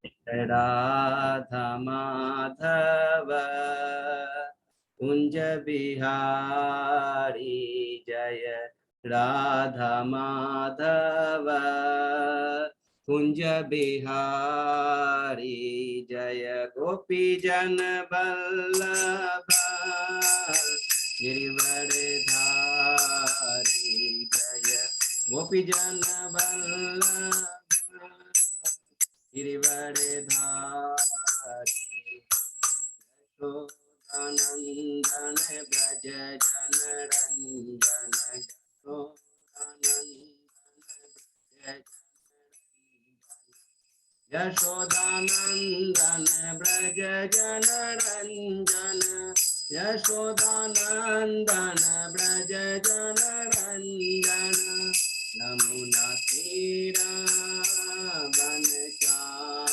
राधा माधव कुंज बिहारी जय राधा माधव कुंज बिहारी जय गोपी जन वल्लभ गिरिवरधारी जय गोपी जन वल्लभ गिरिवरधारी यशोदानंदन ब्रज जनरंजन यशोदानंदन ब्रज जनरंजन यशोदानंदन ब्रज जनरंजन यमुना तीरा वनचारी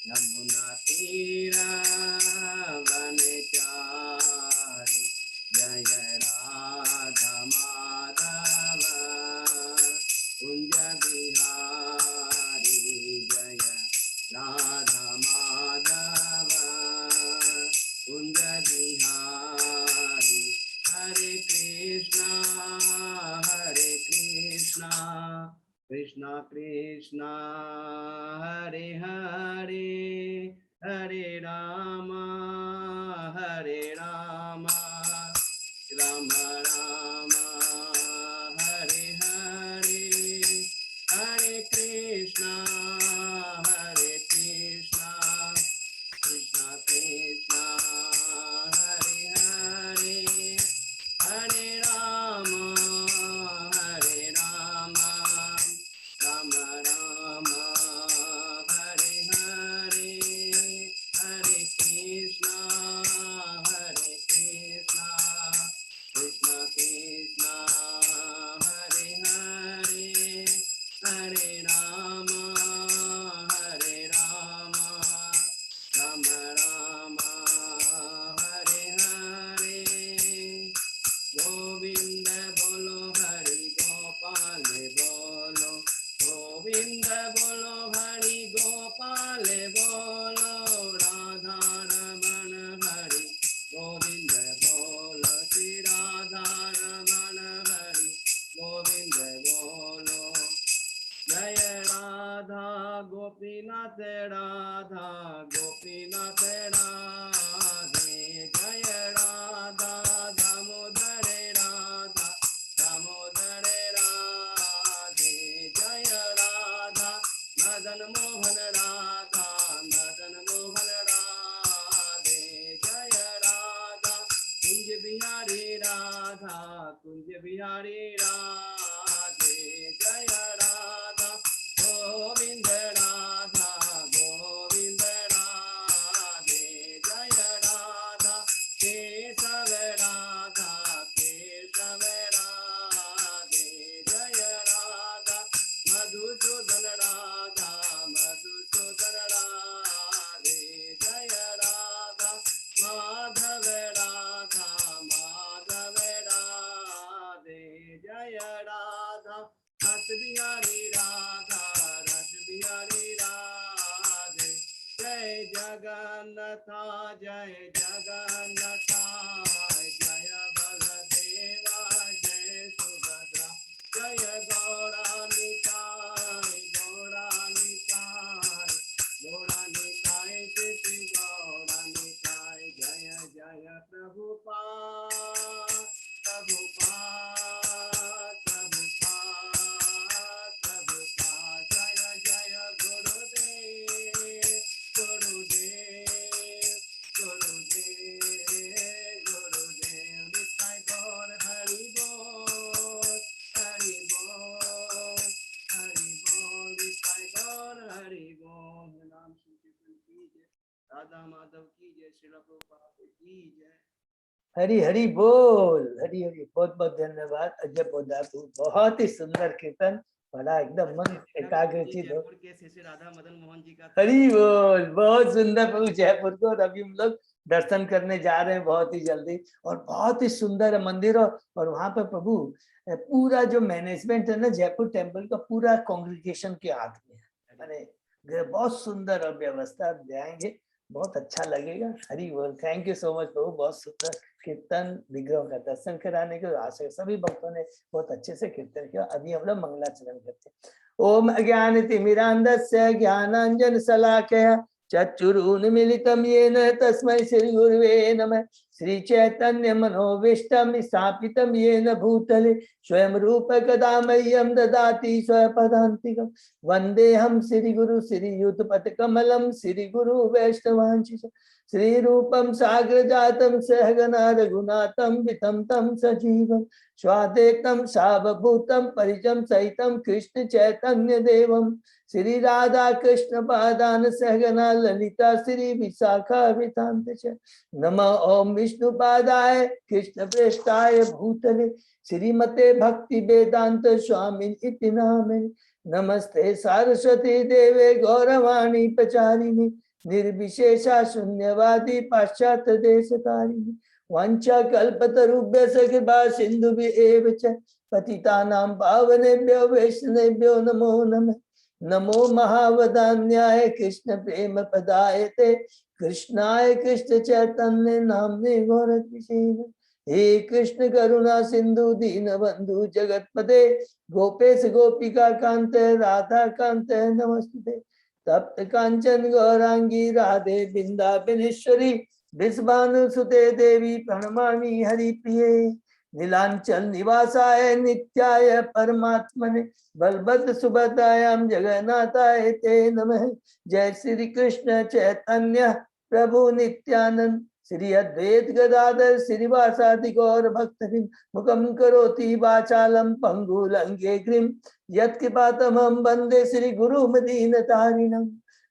यमुना तीरा वनचारी जय राधा माधव कुंज बिहारी जय राधा माधव कुंज बिहारी हरे कृष्णा कृष्णा कृष्णा हरे हरे हरे राम राम राम हरे हरे हरे कृष्णा कृष्णा कृष्णा हरे हरे हरे राम राम राम हरे हरे हरे कृष्णा कृष्णा कृष्णा हरे हरे हरे राम राम राम हरे हरे गोविंद बोलो हरि गोपाल बोलो गोविंद बोलो हरि गोपाल बोलो राधा रमण हरि गोविंद बोलो श्री राधा रमण हरि गोविंद बोलो जय राधा गोपीनाथ राधा गोपीनाथ राधे जय राधा दामोदर राधा दामोदर राधे जय राधा मदन मोहन राधा मदन मोहन राधे जय राधा कुंज बिहारी राधा कुंज बिहारी राधे जय राधा गोविंद राधा गोविंद राधे जय राधा केशव राधा केशव राधे जय राधा मधुसूदन राधा मधुसूदन राधे जय राधा माधव राधा माधव राधे जय राधा रस बिहारी राधा रस बिहारी राधे जय जगन्नाथा जय जगन्नाथा जय बलदेवा जय सुभद्रा जय गौरानिताय गौरानिताय गौरानिताय श्री गौरानिताय जय जय प्रभुपाद प्रभुपाद प्रभुपाद जय जय गुरुदेव गुरुदेव गुरुदेव गुरुदेव निताय गौर हरि बोल हरि बोल निताय गौर हरि बोल। नाम संकीर्तन कीजिए राधा माधव की जय श्री प्रभुपाद की जय। हरि हरि बोल हरि हरि बहुत बहुत धन्यवाद अजय पोदार बहुत ही सुंदर कीर्तन बड़ा एकदम मन एकाग्रचित हो। राधा मदन मोहन जी का हरि बोल बहुत सुंदर प्रभु जयपुर को अभी हम लोग दर्शन करने जा रहे हैं बहुत ही जल्दी और बहुत ही सुंदर मंदिर और वहां पर प्रभु पूरा जो मैनेजमेंट है ना जयपुर टेम्पल का पूरा कांग्रेगेशन के हाथ में है। बहुत सुंदर और व्यवस्था आप जाएंगे, बहुत अच्छा लगेगा। हरि बोल। थैंक यू सो मच प्रभु, बहुत सुंदर कीर्तन, विग्रह का दर्शन कराने के। आशा सभी भक्तों ने बहुत अच्छे से कीर्तन किया। अभी हम लोग मंगलाचरण करते हैं। ओम अज्ञानतिमिरान्धस्य ज्ञानांजन शलाकया चक्षुरुन्मीलितं येन तस्मै श्री गुरुवे नमः। श्री चैतन्य मनोभीष्टं स्थापितं येन भूतले स्वयं रूप कदा मह्यं ददाति स्वपदान्तिकम्। वंदेहम श्री गुरु श्री युतपत कमलम श्री गुरु वैष्णवांशिष श्री रूपम साग्र जातम सहगना रघुनाथम वितम तम सजीवम स्वादेतम सावभूतम परिजम सहितम कृष्ण चैतन्य देवम श्री राधा कृष्ण पादान सहगना ललिता श्री विशाखा वितांत नमः ओम विष्णु पादाय कृष्ण प्रेष्ठाय भूतले श्रीमते भक्ति वेदांत स्वामी इति नामिने। नमस्ते सारस्वती देवे गौरवाणी प्रचारिणी निर्विशेषा शून्यवादी पाश्चात्य देशकारिणी वांछा कल्पतरुभ्यश्च कृपा सिन्धुभ्येव च पतितानां पावनेभ्यो वैष्णवेभ्यो नमो नमः। नमो महावदान्याय कृष्ण प्रेम पदायते कृष्णाय कृष्ण चैतन्य नाम्ने गौरतिसे। हे कृष्ण करुणा सिंधु दीनबंधु जगतपते गोपेश गोपिका कांत राधा कांत नमस्ते। तप्त कांचन गौरांगी राधे बिंदाबिनेश्वरी विश्वानुसुते देवी प्रणमामि हरिप्रिये। नीलांचल निवासाय नित्याय परमात्मने बलभद्र सुभद्रायां जगन्नाथाय ते नमः। जय श्री कृष्ण चैतन्य प्रभु नित्यानंद श्री अद्वैत गदाधर श्रीवासादि गौर भक्तवृंद मुखम करोति वाचालम पंगुलंगे ग्रीम यत्कृपातमं वंदे श्री गुरु मदीनतारिणं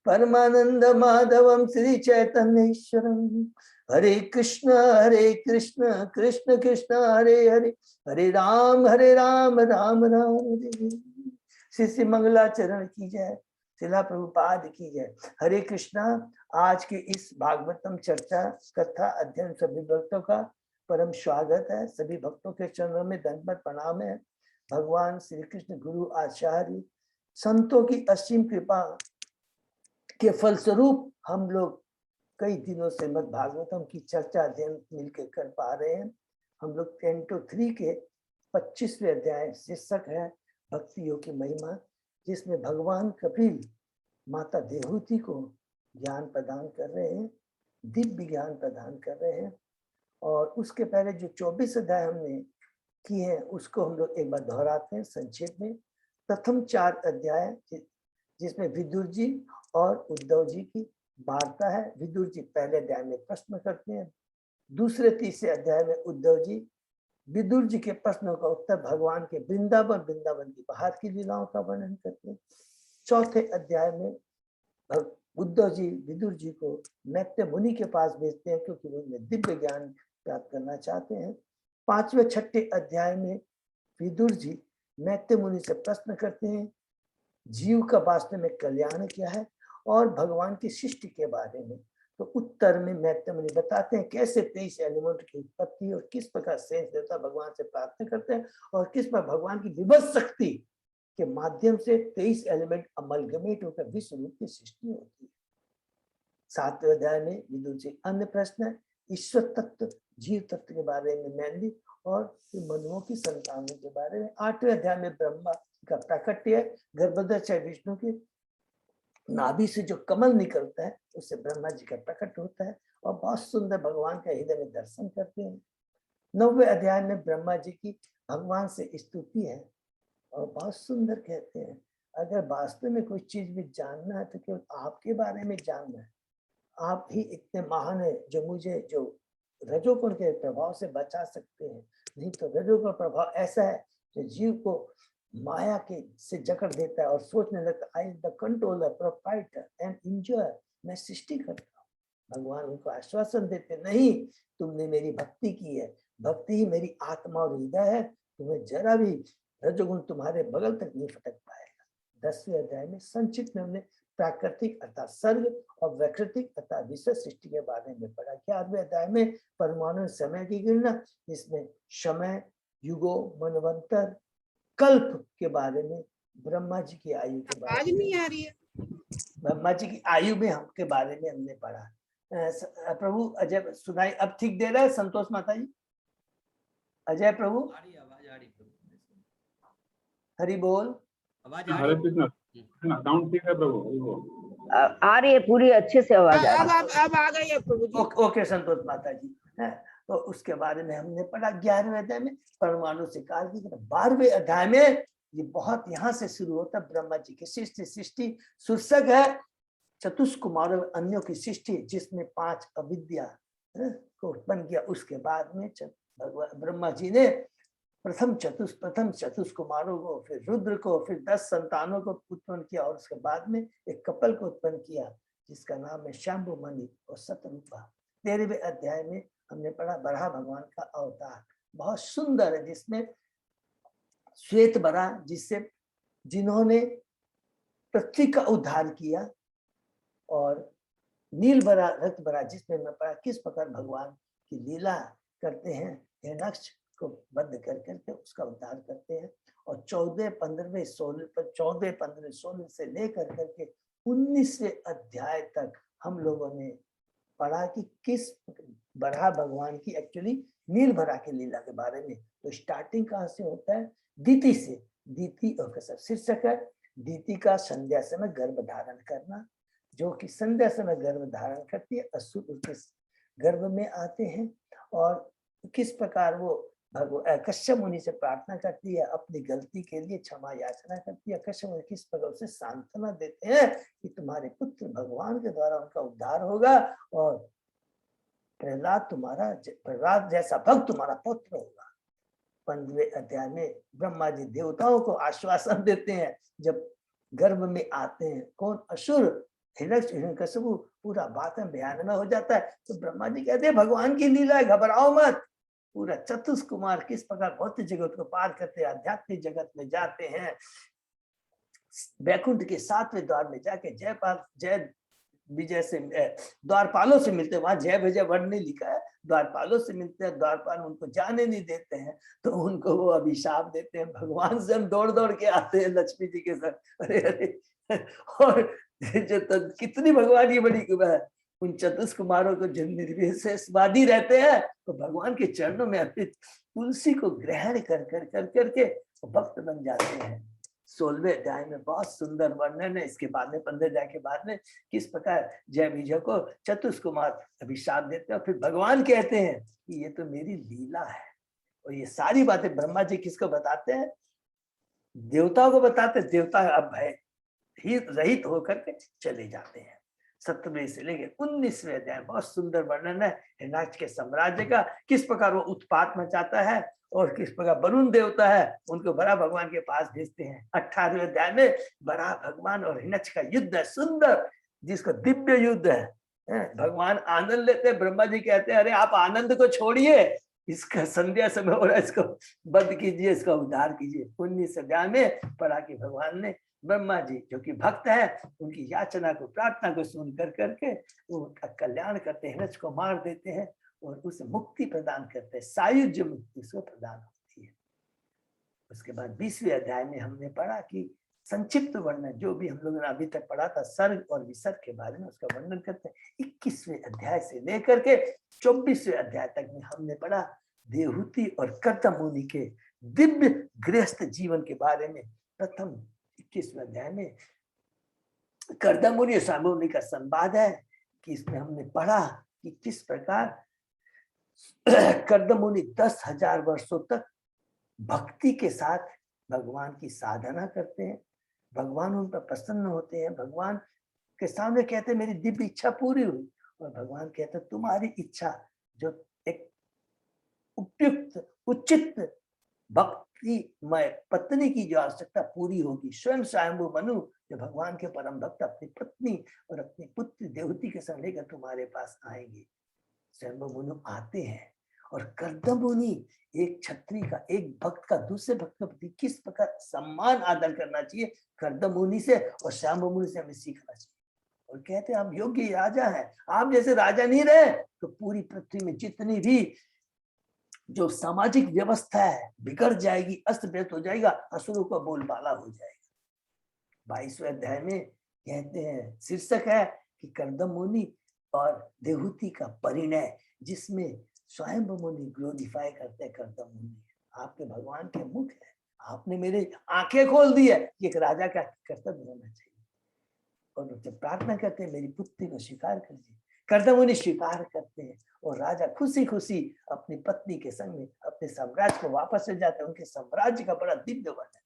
परमानंद माधवम श्री चैतन्येश्वरम। हरे कृष्ण कृष्ण कृष्ण हरे हरे हरे राम राम राम हरे हरे। श्री मंगलाचरण की जय, शिला प्रभुपाद की जय। हरे कृष्णा। आज के इस भागवतम चर्चा कथा अध्ययन सभी भक्तों का परम स्वागत है। सभी भक्तों के चरणों में दंडवत प्रणाम है। भगवान श्री कृष्ण गुरु आचार्य संतों की असीम कृपा के फलस्वरूप हम लोग कई दिनों से मद् भागवतम की चर्चा अध्ययन मिलकर कर पा रहे हैं। हम लोग 10-3 के 25वें अध्याय शीर्षक है भक्ति योग की महिमा, जिसमें भगवान कपिल माता देवहूति को ज्ञान प्रदान कर रहे हैं, दिव्य ज्ञान प्रदान कर रहे हैं। और उसके पहले जो 24 अध्याय हमने किए हैं उसको हम लोग एक बार दोहराते हैं संक्षेप में। प्रथम 4 अध्याय जिसमें विदुर जी और उद्धव जी की वार्ता है। विदुर जी पहले अध्याय में प्रश्न करते हैं, दूसरे तीसरे अध्याय में उद्धव जी विदुर जी के प्रश्नों का उत्तर भगवान के वृंदावन की बाहर की लीलाओं का वर्णन करते हैं। चौथे अध्याय में उद्धव जी विदुर जी को मैत्रेय मुनि के पास भेजते हैं क्योंकि वो उनमें दिव्य ज्ञान प्राप्त करना चाहते हैं। 5वें-6ठे अध्याय में विदुर जी मैत्रेय मुनि से प्रश्न करते हैं जीव का वास्तव में कल्याण क्या है और भगवान की सृष्टि के बारे में। तो उत्तर में मैत्रेय मुनि बताते हैं कैसे 23 एलिमेंट की उत्पत्ति और किस प्रकार शेष देवता भगवान से प्रार्थना करते हैं और किस पर भगवान की विभत्स शक्ति के माध्यम से 23 एलिमेंट अमलगमेट होकर विश्व रूप की सृष्टि होती है। 7वें अध्याय में विदुर जी अन्य प्रश्न है ईश्वर तत्व जीव तत्व के बारे में मैनली और मनुओं की संतानों के बारे में। 8वें अध्याय में ब्रह्मा का प्राकट्य है, गर्भोदय विष्णु की नाभि से जो कमल निकलता है उससे ब्रह्मा जी का प्रकट होता है और बहुत सुंदर भगवान का हृदय में दर्शन करते हैं। 9वें अध्याय में ब्रह्मा जी की भगवान से स्तुति है और बहुत सुंदर कहते हैं अगर वास्तव में कोई चीज भी जानना है तो केवल आपके बारे में जानना है। आप ही इतने महान है जो मुझे जो रजोगुण के प्रभाव से बचा सकते हैं। नहीं तो रजोगुण प्रभाव ऐसा है जो जीव को माया के से जकड़ देता है और सोचने लगता है I am the controller proprietor and enjoyer, मैं सृष्टि करता हूँ। भगवान उनको आश्वासन देते नहीं, तुमने मेरी भक्ति की है, भक्ति ही मेरी आत्मा और हृदय है, तुम्हें जरा भी रजोगुण तुम्हारे बगल तक नहीं फटक पाएगा। 10वें अध्याय में संक्षिप्त में हमने प्राकृतिक अर्थात सर्ग और वैकृतिक अर्थात विश्व सृष्टि के बारे में पढ़ा। 11वें अध्याय में परमाणु समय की गिनना, इसमें समय युगो मनवंतर कल्प के बारे में, ब्रह्मा जी की आयु के बारे में। नहीं आ रही है। ब्रह्मा जी की आयु में हम के बारे में हमने पढ़ा। प्रभु अजय सुनाई अब ठीक दे रहा है संतोष माता जी? अजय प्रभु आवाज आ रही प्रभु, हरि बोल। आवाज आ हरे रही। कृष्ण, साउंड ठीक है प्रभु, हरि बोल। आ रही है, पूरी अच्छे से आवाज आ रही है। अब आ गई है प्रभु जी। ओके संतोष माता जी। तो उसके बारे में हमने पढ़ा 11वें अध्याय में परमाणु से काल की तरफ। 12वें अध्याय में ये बहुत यहाँ से शुरू होता है ब्रह्मा जी की सृष्टि शीर्षक है चतुष्कुमारों अन्यों की सृष्टि, जिसमें 5 अविद्या को उत्पन्न किया। उसके बाद में भगवान ब्रह्मा जी ने प्रथम चतुष्कुमारों को, फिर रुद्र को, फिर 10 संतानों को उत्पन्न किया और उसके बाद में एक कपल को उत्पन्न किया जिसका नाम है शांभु मणि और सतरूपा। 13वें अध्याय में हमने पढ़ा बराह भगवान का अवतार, बहुत सुंदर है, जिसमें श्वेत बरा जिन्होंने पृथ्वी का उद्धार किया, और नील बरा रक्त बरा जिसमें मैं पढ़ा किस प्रकार भगवान की लीला करते हैं, हिरण्यकश्यप को बंद कर करके उसका उद्धार करते हैं। और 14, 15, 16 से लेकर करके 19वें अध्याय तक हम लोगों ने पढ़ा कि किस बराह भगवान की एक्चुअली नील बरा की लीला के बारे में। तो स्टार्टिंग कहाँ से होता है? दीति से। दीति और शीर्षक है दीति का संध्या समय गर्भ धारण करना, जो कि संध्या समय गर्भ धारण करती है, असुर उसके गर्भ में आते हैं और किस प्रकार वो कश्यप मुनि से प्रार्थना करती है, अपनी गलती के लिए क्षमा याचना करती है। कश्यप मुनि किस प्रकार उसे सांत्वना देते हैं कि तुम्हारे पुत्र भगवान के द्वारा उनका उद्धार होगा और प्रहलाद जैसा भक्त तुम्हारा पुत्र होगा। 15वें अध्याय में ब्रह्मा जी देवताओं को आश्वासन देते हैं जब गर्भ में आते हैं। कौन? असुर हिरण्यकश्यप। पूरा बात में बयान में हो जाता है। तो ब्रह्मा जी कहते हैं भगवान की लीला है, घबराओ मत। पूरा चतुष्कुमार किस प्रकार भौतिक जगत को पार करते हैं, आध्यात्मिक जगत में जाते हैं, वैकुंठ के 7वें द्वार में जाके जय विजय से द्वारपालों से मिलते हैं। वहां जय विजय वर्ड नहीं लिखा है, द्वारपालों से मिलते हैं। द्वारपाल उनको जाने नहीं देते हैं, तो उनको वो अभिशाप देते हैं। भगवान से हम दौड़ दौड़ के आते हैं लक्ष्मी जी के साथ। अरे और जो कितनी भगवान की बड़ी कृपा है, उन चतुष्कुमारों को जो निर्विशेषवादी रहते हैं तो भगवान के चरणों में अर्पित तुलसी को ग्रहण कर करके भक्त बन जाते हैं। 16वें अध्याय में बहुत सुंदर वर्णन है। इसके बाद में 15 अध्याय के बाद में किस प्रकार जय विजय को चतुष्कुमार अभिशाप देते हैं, फिर भगवान कहते हैं कि ये तो मेरी लीला है। और ये सारी बातें ब्रह्मा जी किसको बताते हैं? देवताओं को बताते। देवता अब भय रहित होकर के चले जाते हैं। 17वें से लेकर 19वें अध्याय बहुत सुंदर वर्णन है हिरण्याक्ष के साम्राज्य का, किस प्रकार वो उत्पात मचाता है और किस प्रकार वरुण देवता है उनको बराह भगवान के पास भेजते हैं। 18वें अध्याय में बराह भगवान और हिरण्याक्ष का युद्ध है, सुंदर, जिसको दिव्य युद्ध है। भगवान आनंद लेते हैं। ब्रह्मा जी कहते हैं अरे आप आनंद को छोड़िए, इसका संध्या समय हो रहा है, इसको बंद कीजिए, इसका उद्धार कीजिए। 19 अध्याय में पढ़ा कि भगवान ने ब्रह्मा जी जो कि भक्त है उनकी याचना को, प्रार्थना को सुन कर करके उनका कल्याण करते हैं, हिरण्यकश्यप को मार देते हैं और उसे मुक्ति प्रदान करते हैं। सायुज्य मुक्ति उसको प्रदान होती है। उसके बाद 20वें अध्याय में हमने पढ़ा कि संक्षिप्त वर्णन जो भी हम लोगों ने अभी तक पढ़ा था सर्ग और विसर्ग के बारे में उसका वर्णन करते हैं। 21वें अध्याय से लेकर के 24वें अध्याय तक में हमने पढ़ा देवहूति और कर्दम मुनि के दिव्य गृहस्थ जीवन के बारे में। प्रथम 21वें अध्याय में कर्दम मुनि और शांभु मुनि का संवाद है कि इसमें हमने पढ़ा कि किस प्रकार कर्दम मुनि 10,000 वर्षों तक भक्ति के साथ भगवान की साधना करते हैं। भगवान उन पर प्रसन्न होते हैं, भगवान के सामने कहते हैं मेरी दिव्य इच्छा पूरी हुई, और भगवान कहते हैं तुम्हारी इच्छा जो एक उपयुक्त उचित भक्तिमय पत्नी की जो आवश्यकता पूरी होगी। स्वयं स्वयंभू मनु जो भगवान के परम भक्त अपनी पत्नी और अपनी पुत्री देवहूति के संग लेकर तुम्हारे पास आएंगे। स्वयंभू मनु आते हैं और कर्दम मुनि एक क्षत्रिय का, एक भक्त का दूसरे भक्त के प्रति किस प्रकार सम्मान आदर करना चाहिए, कर्दम मुनि से और शांभु मुनि से हमें सीखना चाहिए। और कहते हैं हम योग्य राजा हैं, आप जैसे राजा नहीं रहे तो पूरी पृथ्वी में जितनी भी जो सामाजिक व्यवस्था है बिगड़ जाएगी, अस्त व्यस्त हो जाएगा, असुरों का बोलबाला हो जाएगा। 22वें अध्याय में कहते हैं शीर्षक है कि कर्दम मुनि और देहूति का परिणय, जिसमें स्वयं मुनि ग्लोरीफाई करते हैं कर्दम मुनि। आपके भगवान के मुख है, आपने मेरे आंखें खोल दी है कि एक राजा का कर्तव्य होना चाहिए। और जब प्रार्थना करते हैं मेरी पुत्री को स्वीकार कीजिए, कर्दम मुनि स्वीकार करते हैं और राजा खुशी खुशी अपनी पत्नी के संग में अपने साम्राज्य को वापस ले जाते हैं। उनके साम्राज्य का बड़ा दिव्य वर्णन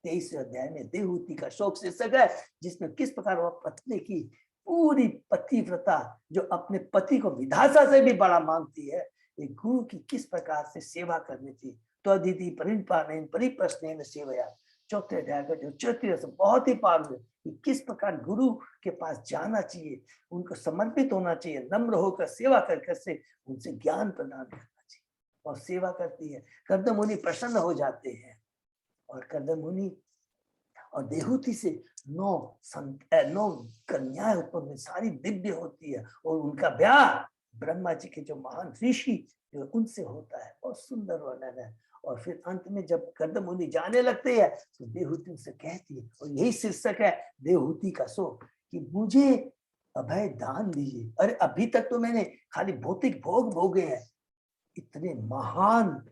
23वें अध्याय में देहूति का शोक शीर्षक है, जिसमें किस प्रकार वह पत्नी की पूरी पतिव्रता, जो अपने पति को विधाता से भी बड़ा मानती है, एक गुरु की किस प्रकार से सेवा करनी थी। तो अदिति परिपालन परिप्रश्न सेवया, चौथे अध्याय का जो चौथी बहुत ही पावन है कि किस प्रकार गुरु के पास जाना चाहिए, उनको समर्पित होना चाहिए, नम्र होकर सेवा कर से उनसे ज्ञान प्रदान करना चाहिए। और सेवा करती है, कर्दम मुनि प्रसन्न हो जाते हैं। और कर्दम मुनि और देहूति से 9 कन्याएं उत्पन्न, सारी दिव्य होती है और उनका ब्याह ब्रह्मा जी के जो महान ऋषि जो उनसे होता है। बहुत सुंदर वर्णन है। और फिर अंत में जब कर्दम मुनि जाने लगते हैं तो देहूति उनसे कहती है, और यही शीर्षक है देहूति का शोक, कि मुझे अभय दान दीजिए। अरे अभी तक तो मैंने खाली भौतिक भोग भोगे हैं, इतने महान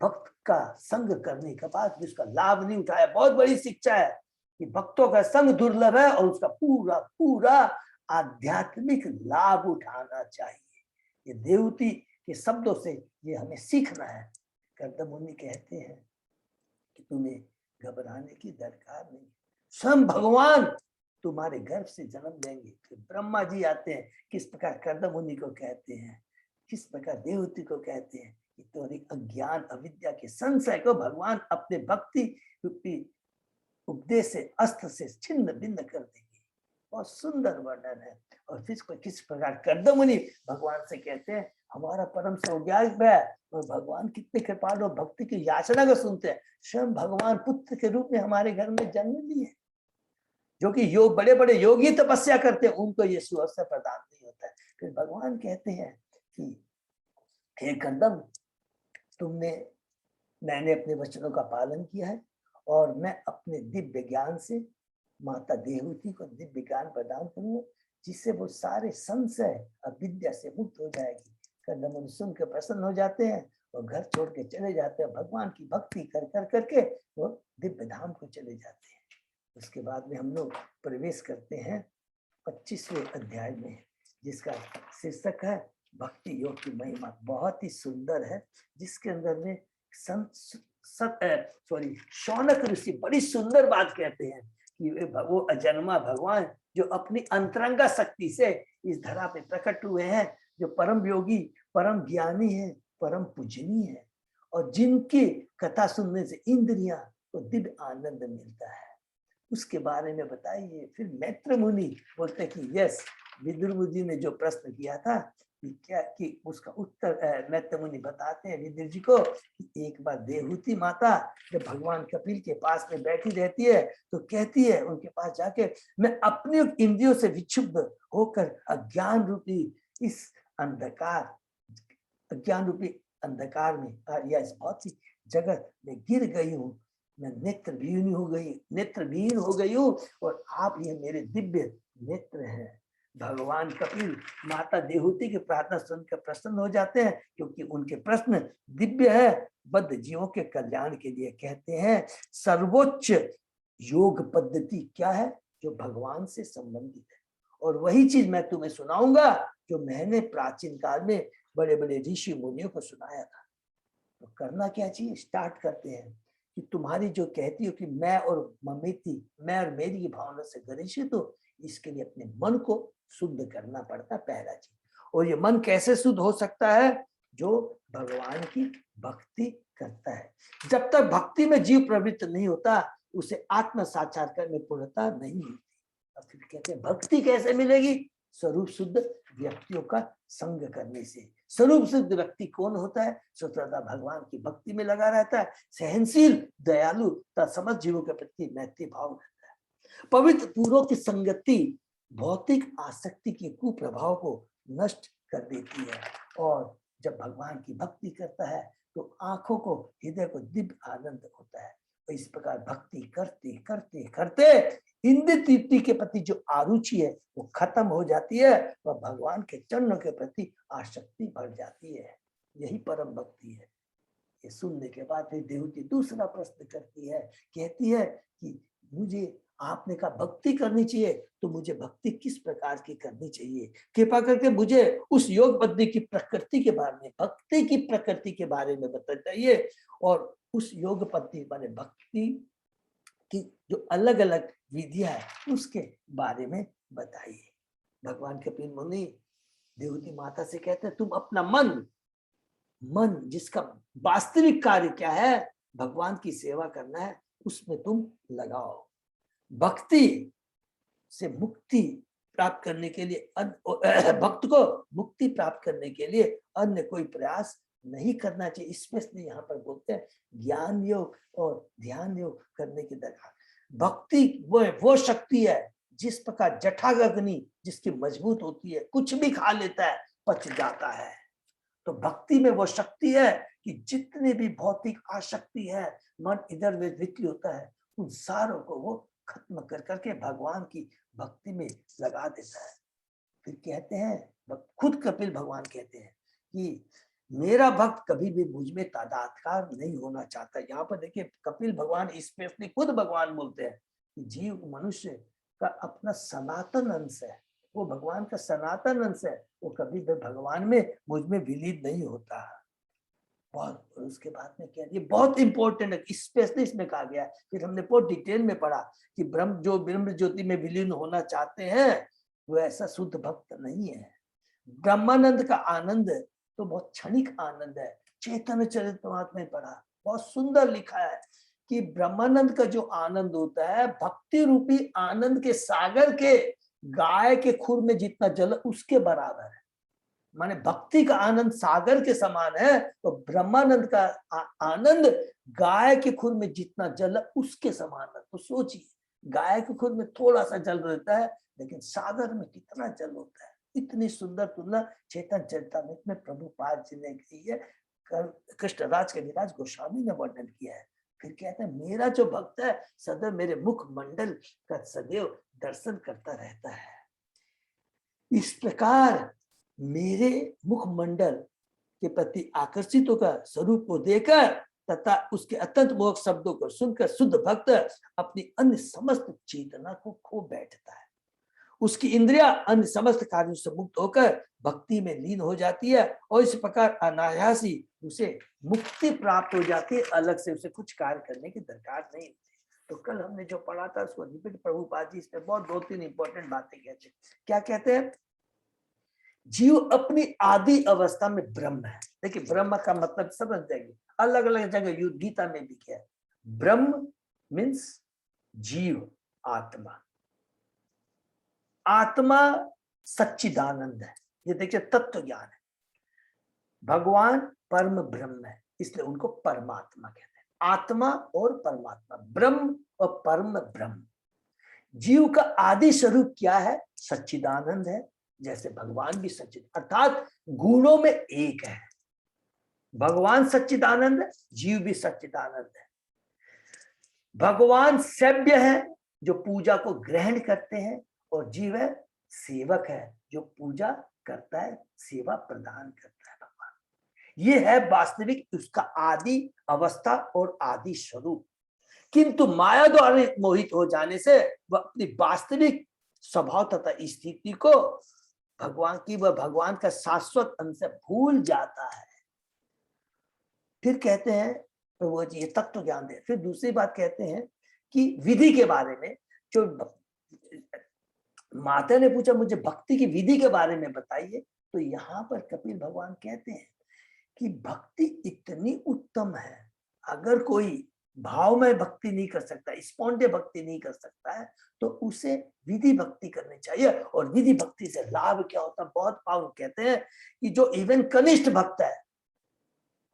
भक्त का संग करने के बाद भी उसका लाभ नहीं उठाया। बहुत बड़ी शिक्षा है कि भक्तों का संग दुर्लभ है और उसका पूरा पूरा आध्यात्मिक लाभ उठाना चाहिए। ये देवती के शब्दों से ये हमें सीखना है। कर्दम मुनि कहते हैं कि तुम्हें घबराने की दरकार नहीं, स्वयं भगवान तुम्हारे गर्भ से जन्म देंगे। तो ब्रह्मा जी आते हैं, किस प्रकार कर्दम मुनि को कहते हैं, किस प्रकार देवती को कहते हैं कि तुम्हारी अज्ञान अविद्या के संशय को भगवान अपने भक्ति रूपी उपदेश से अस्त्र से छिन्न भिन्न कर देंगे। बहुत सुंदर वर्णन है। और फिर किस प्रकार कर्दम मुनि भगवान से कहते हैं, हमारा परम सौभाग्य है और भगवान कितने कृपालु, भक्ति की याचना को सुनते हैं। स्वयं भगवान पुत्र के रूप में हमारे घर में जन्म लिए, जो कि योग बड़े बड़े योगी तपस्या करते हैं, उनको ये सुअवसर प्रदान नहीं होता है। फिर भगवान कहते हैं कि हे कर्दम, मैंने अपने वचनों का पालन किया है और मैं अपने दिव्य ज्ञान से माता देहूति को दिव्य ज्ञान प्रदान करूंगा, जिससे वो सारे संशय अविद्या से मुक्त हो जाएगी। कर्दम मुनि सुन के प्रसन्न हो जाते हैं और घर छोड़ के चले जाते हैं। भगवान की भक्ति कर कर करके वो दिव्य धाम को चले जाते हैं। उसके बाद में हम लोग प्रवेश करते हैं 25वें अध्याय में, जिसका शीर्षक है भक्ति योग की महिमा। बहुत ही सुंदर है, जिसके अंदर में शौनक ऋषि बड़ी सुंदर बात कहते हैं कि वो अजन्मा भगवान जो अपनी अंतरंगा शक्ति से इस धरा पे प्रकट हुए हैं, जो परम योगी, परम ज्ञानी है, परम पूजनीय है, और जिनकी कथा सुनने से इंद्रियां को दिव्य आनंद मिलता है, उसके बारे में बताइए। फिर मैत्र मुनि बोलते हैं कि यस, विदुर जी ने जो प्रश्न किया था कि क्या, कि उसका उत्तर मैत्र मुनि बताते हैं विदुर जी को कि एक बार देहूति माता जब भगवान कपिल के पास में बैठी रहती है तो कहती है उनके पास जाके, मैं अपनी इंद्रियों से विक्षुब्ध होकर अज्ञान रूपी इस अज्ञान रूपी अंधकार में या इस भौतिक जगत में गिर गई हूँ, मैं नेत्रविहीन हो गई हूँ और आप ये मेरे दिव्य नेत्र हैं। भगवान कपिल माता देहूति की प्रार्थना सुनकर प्रसन्न हो जाते हैं, क्योंकि उनके प्रश्न दिव्य है, बद्ध जीवों के कल्याण के लिए। कहते हैं सर्वोच्च योग पद्धति क्या है, जो भगवान से संबंधित है, और वही चीज मैं तुम्हें सुनाऊंगा जो मैंने प्राचीन काल में बड़े बड़े ऋषि मुनियों को सुनाया था। तो करना क्या चाहिए, स्टार्ट करते हैं कि तुम्हारी जो कहती हो कि मैं और मेरी की भावना से घनिष्ठ हो, इसके लिए अपने मन को शुद्ध करना पड़ता, पहला चीज। और ये मन कैसे शुद्ध हो सकता है, जो भगवान की भक्ति करता है। जब तक भक्ति में जीव प्रवृत्त नहीं होता, उसे आत्म साक्षात्कार में पूर्णता नहीं मिलती। और फिर कहते हैं भक्ति कैसे मिलेगी, स्वरूप शुद्ध व्यक्तियों का संग करने से। स्वरूप शुद्ध व्यक्ति कौन होता है, स्वतंत्रता भगवान की भक्ति में लगा रहता है, सहनशील, दयालु तथा समझ जीवों के प्रति मैत्री भाव रखता है। पवित्र पूर्वों की संगति भौतिक आसक्ति के कुप्रभाव को नष्ट कर देती है, और जब भगवान की भक्ति करता है तो आंखों को, हृदय को दिव्य आनंद होता है। तो इस प्रकार भक्ति करते करते करते इंद्र तृप्ति के प्रति जो आरुचि है वो खत्म हो जाती है और भगवान के चरणों के प्रति आसक्ति बढ़ जाती है। यही परम भक्ति है। ये सुनने के बाद फिर देवती दूसरा प्रश्न करती है, कहती है कि मुझे, आपने कहा भक्ति करनी चाहिए, तो मुझे भक्ति किस प्रकार की करनी चाहिए? कृपा करके मुझे उस योग पद्धति की प्रकृति के बारे में, भक्ति की प्रकृति के बारे में बताइए, और उस योग पद्धति माने भक्ति की जो अलग अलग विधियां है उसके बारे में बताइए। भगवान कपिल मुनि देवती माता से कहते हैं, तुम अपना मन जिसका वास्तविक कार्य क्या है, भगवान की सेवा करना है, उसमें तुम लगाओ। भक्ति से मुक्ति प्राप्त करने के लिए भक्त को मुक्ति प्राप्त करने के लिए अन्य कोई प्रयास नहीं करना चाहिए। स्पेशली यहाँ पर बोलते हैं ज्ञान योग और ध्यान योग करने की दरकार। भक्ति वो शक्ति है जिस प्रकार जठाग्नि जिसकी मजबूत होती है, कुछ भी खा लेता है पच जाता है। तो भक्ति में वो शक्ति है कि जितने भी भौतिक आसक्ति है, मन इधर विचलित होता है, उन सारों को वो खत्म कर करके भगवान की भक्ति में लगा देता है। फिर कहते हैं, खुद कपिल भगवान कहते हैं कि मेरा भक्त कभी भी मुझ में तादात्कार नहीं होना चाहता। यहाँ पर देखिए कपिल भगवान स्पेशली खुद भगवान बोलते हैं कि जीव मनुष्य का अपना सनातन अंश है, वो भगवान का सनातन अंश है, वो कभी भी भगवान में मुझ में विलीन नहीं होता। बहुत, और उसके बाद में क्या, ये बहुत इंपॉर्टेंट है, स्पेशली इसमें कहा गया। फिर हमने बहुत डिटेल में पढ़ा कि ब्रह्म ज्योति में विलीन होना चाहते हैं वो ऐसा शुद्ध भक्त नहीं है। ब्रह्मानंद का आनंद तो बहुत क्षणिक आनंद है। चैतन्य चरितमार्थ में पढ़ा, बहुत सुंदर लिखा है कि ब्रह्मानंद का जो आनंद होता है भक्ति रूपी आनंद के सागर के गाय के खुर में जितना जल उसके बराबर है। माने भक्ति का आनंद सागर के समान है, तो ब्रह्मानंद का आनंद गाय के खुर में जितना जल उसके समान है। तो सोचिए, गाय के खुर में थोड़ा सा जल रहता है, लेकिन सागर में कितना जल होता है। इतनी सुंदर तुलना चैतन्य चरितमृत में प्रभुपाद जी ने की है, कृष्णराज कविराज गोस्वामी ने वर्णन किया है। फिर कहते हैं मेरा जो भक्त है सदैव मेरे मुख मंडल का सदैव दर्शन करता रहता है। इस प्रकार मेरे मुख मंडल के प्रति आकर्षित होकर स्वरूप को देकर तथा उसके अत्यंत मोहक शब्दों को सुनकर शुद्ध भक्त अपनी अन्य समस्त चेतना को खो बैठता है। उसकी इंद्रिया अन्य समस्त कार्यों से मुक्त होकर भक्ति में लीन हो जाती है और इस प्रकार अनायास ही उसे मुक्ति प्राप्त हो जाती है। अलग से उसे कुछ कार्य करने की दरकार नहीं होती। तो कल हमने जो पढ़ा था उसको रिपीट प्रभुपाद जी इसमें बहुत 2-3 इंपॉर्टेंट बातें कहते हैं। क्या कहते हैं? जीव अपनी आदि अवस्था में ब्रह्म है। देखिए ब्रह्म का मतलब समझ जाएंगे, अलग अलग जगह युद्ध गीता में भी क्या है। ब्रह्म मीन्स जीव, आत्मा। आत्मा सच्चिदानंद है, ये देखिए तत्व ज्ञान है। भगवान परम ब्रह्म है, इसलिए उनको परमात्मा कहते हैं। आत्मा और परमात्मा, ब्रह्म और परम ब्रह्म। जीव का आदि स्वरूप क्या है? सच्चिदानंद है, जैसे भगवान भी सच्चिद अर्थात गुणों में एक है। भगवान सच्चिदानंद है, जीव भी सच्चिदानंद है। भगवान सेव्य है जो पूजा को ग्रहण करते हैं, और जीव है सेवक है जो पूजा करता है, सेवा प्रदान करता है। भगवान ये है वास्तविक उसका आदि अवस्था और आदि स्वरूप। किंतु माया द्वारा मोहित हो जाने से वह अपनी वास्तविक स्वभाव तथा स्थिति को भगवान की, वह भगवान का शाश्वत अंश भूल जाता है। फिर कहते हैं प्रभु जी ये तत्व ज्ञान दे। फिर दूसरी बात कहते हैं कि विधि के बारे में। जो माता ने पूछा मुझे भक्ति की विधि के बारे में बताइए, तो यहाँ पर कपिल भगवान कहते हैं कि भक्ति इतनी उत्तम है, अगर कोई भाव में भक्ति नहीं कर सकता, स्पॉन्टे भक्ति नहीं कर सकता है, तो उसे विधि भक्ति करनी चाहिए। और विधि भक्ति से लाभ क्या होता है? बहुत पावन कहते हैं कि जो इवन कनिष्ठ भक्त है,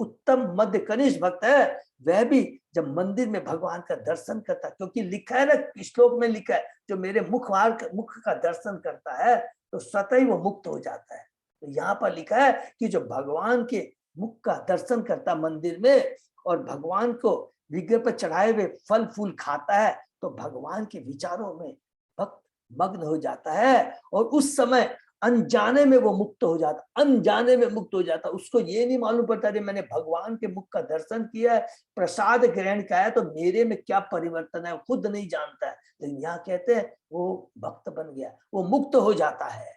उत्तम मध्य कनिष्ठ भक्त है, वह भी जब मंदिर में भगवान का दर्शन करता है, क्योंकि लिखा है ना, श्लोक में लिखा है जो मेरे मुख का दर्शन करता है तो स्वतः ही वो मुक्त हो जाता है। तो यहाँ पर लिखा है कि जो भगवान के मुख का दर्शन करता मंदिर में और भगवान को विग्रह पर चढ़ाए हुए फल फूल खाता है, तो भगवान के विचारों में भक्त मग्न हो जाता है और उस समय अनजाने में वो मुक्त हो जाता, अनजाने में मुक्त हो जाता। उसको ये नहीं मालूम पड़ता कि मैंने भगवान के मुख का दर्शन किया है, प्रसाद ग्रहण किया है, तो मेरे में क्या परिवर्तन है खुद नहीं जानता है। लेकिन यहाँ कहते हैं वो भक्त बन गया, वो मुक्त हो जाता है,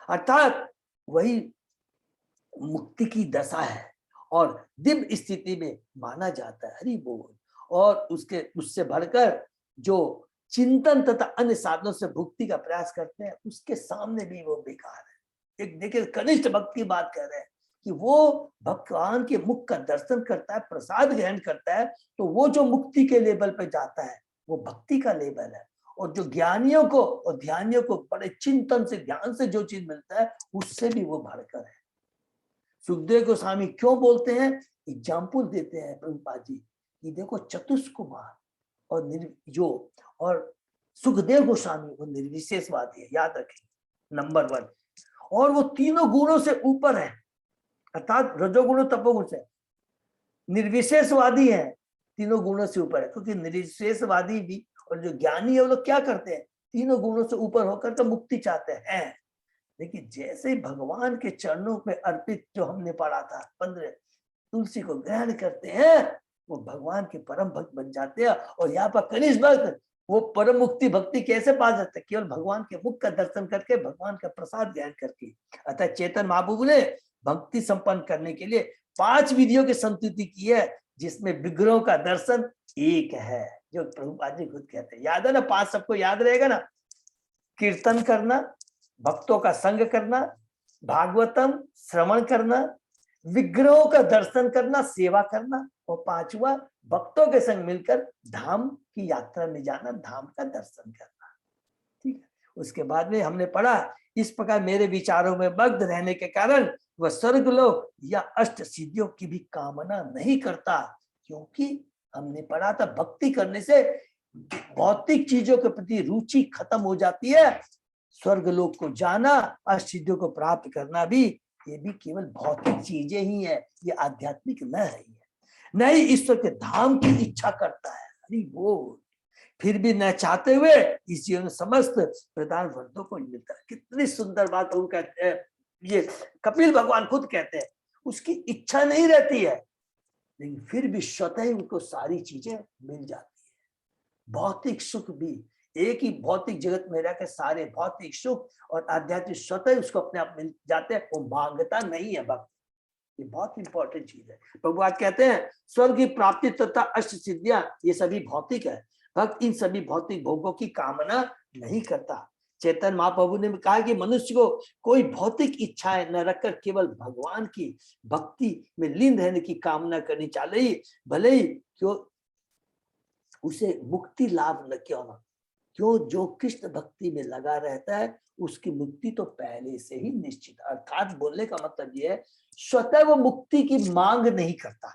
अर्थात वही मुक्ति की दशा है और दिव्य स्थिति में माना जाता है। हरि बोल। और उससे बढ़कर जो चिंतन तथा अन्य साधनों से भुक्ति का प्रयास करते हैं उसके सामने भी वो बेकार है। एक देखिए कनिष्ठ भक्त की बात कर रहे हैं कि वो भगवान के मुख का दर्शन करता है, प्रसाद ग्रहण करता है, तो वो जो मुक्ति के लेवल पे जाता है वो भक्ति का लेवल है। और जो ज्ञानियों को और ध्यानियों को बड़े चिंतन से ध्यान से जो चीज मिलता है उससे भी वो बढ़कर है। सुखदेव गोस्वामी क्यों बोलते हैं, एग्जाम्पल देते हैं प्रभुपाद जी कि देखो चतुष्कुमार और सुखदेव गोस्वामी वो निर्विशेषवादी है, याद रखें नंबर 1। और वो तीनों गुणों से ऊपर है, अर्थात रजोगुण तपोगुण से निर्विशेषवादी है, तीनों गुणों से ऊपर है। क्योंकि निर्विशेषवादी भी और जो ज्ञानी है वो लोग क्या करते हैं, तीनों गुणों से ऊपर होकर तो मुक्ति चाहते हैं। लेकिन जैसे ही भगवान के चरणों में अर्पित जो हमने पढ़ा था 15 तुलसी को ग्रहण करते हैं वो भगवान के परम भक्त बन जाते हैं। और यहाँ पर कनिष्ठ भक्त वो परम मुक्ति भक्ति कैसे पा जाते हैं, केवल भगवान के मुख का दर्शन करके, भगवान का प्रसाद ग्रहण करके। अतः चेतन महाप्रभु ने भक्ति संपन्न करने के लिए 5 विधियों की संस्तुति की है, जिसमें विग्रहों का दर्शन एक है, जो प्रभुपाद जी खुद कहते हैं। याद है ना 5, सबको याद रहेगा ना, कीर्तन करना, भक्तों का संग करना, भागवतम श्रवण करना, विग्रहों का दर्शन करना, सेवा करना, और 5वां भक्तों के संग मिलकर धाम की यात्रा में जाना, धाम का दर्शन करना। ठीक है। उसके बाद में हमने पढ़ा, इस प्रकार मेरे विचारों में मग्न रहने के कारण वह स्वर्गलोक या अष्ट सिद्धियों की भी कामना नहीं करता। क्योंकि हमने पढ़ा था भक्ति करने से भौतिक चीजों के प्रति रुचि खत्म हो जाती है। स्वर्गलोक को जाना, अष्ट सिद्धियों को प्राप्त करना भी, ये भी केवल भौतिक चीजें ही है, ये आध्यात्मिक न है, न ही ईश्वर के धाम की इच्छा करता है। हरि बोल। फिर भी न चाहते हुए इस जीवन समस्त प्रदान वर्गों को मिलता है। कितनी सुंदर बात वो कहते हैं, ये कपिल भगवान खुद कहते हैं, उसकी इच्छा नहीं रहती है लेकिन फिर भी स्वतः ही उनको सारी चीजें मिल जाती है। भौतिक सुख भी, एक ही भौतिक जगत में रहकर सारे भौतिक सुख और आध्यात्मिक स्वतः उसको अपने आप मिल जाते हैं, वो मांगता नहीं है भक्त। ये बहुत इंपॉर्टेंट चीज है। प्रभुपाद कहते हैं स्वर्ग की प्राप्ति तथा अष्ट सिद्धियां ये सभी भौतिक है, भक्त इन सभी भौतिक भोगों की कामना नहीं करता। चैतन्य महाप्रभु ने कहा कि मनुष्य को कोई भौतिक इच्छाएं न रखकर केवल भगवान की भक्ति में लीन रहने की कामना करनी चाहिए, भले ही क्यों उसे मुक्ति लाभ न क्यों ना। क्यों, जो कृष्ण भक्ति में लगा रहता है उसकी मुक्ति तो पहले से ही निश्चित। अर्थात बोलने का मतलब यह है स्वतः वो मुक्ति की मांग नहीं करता।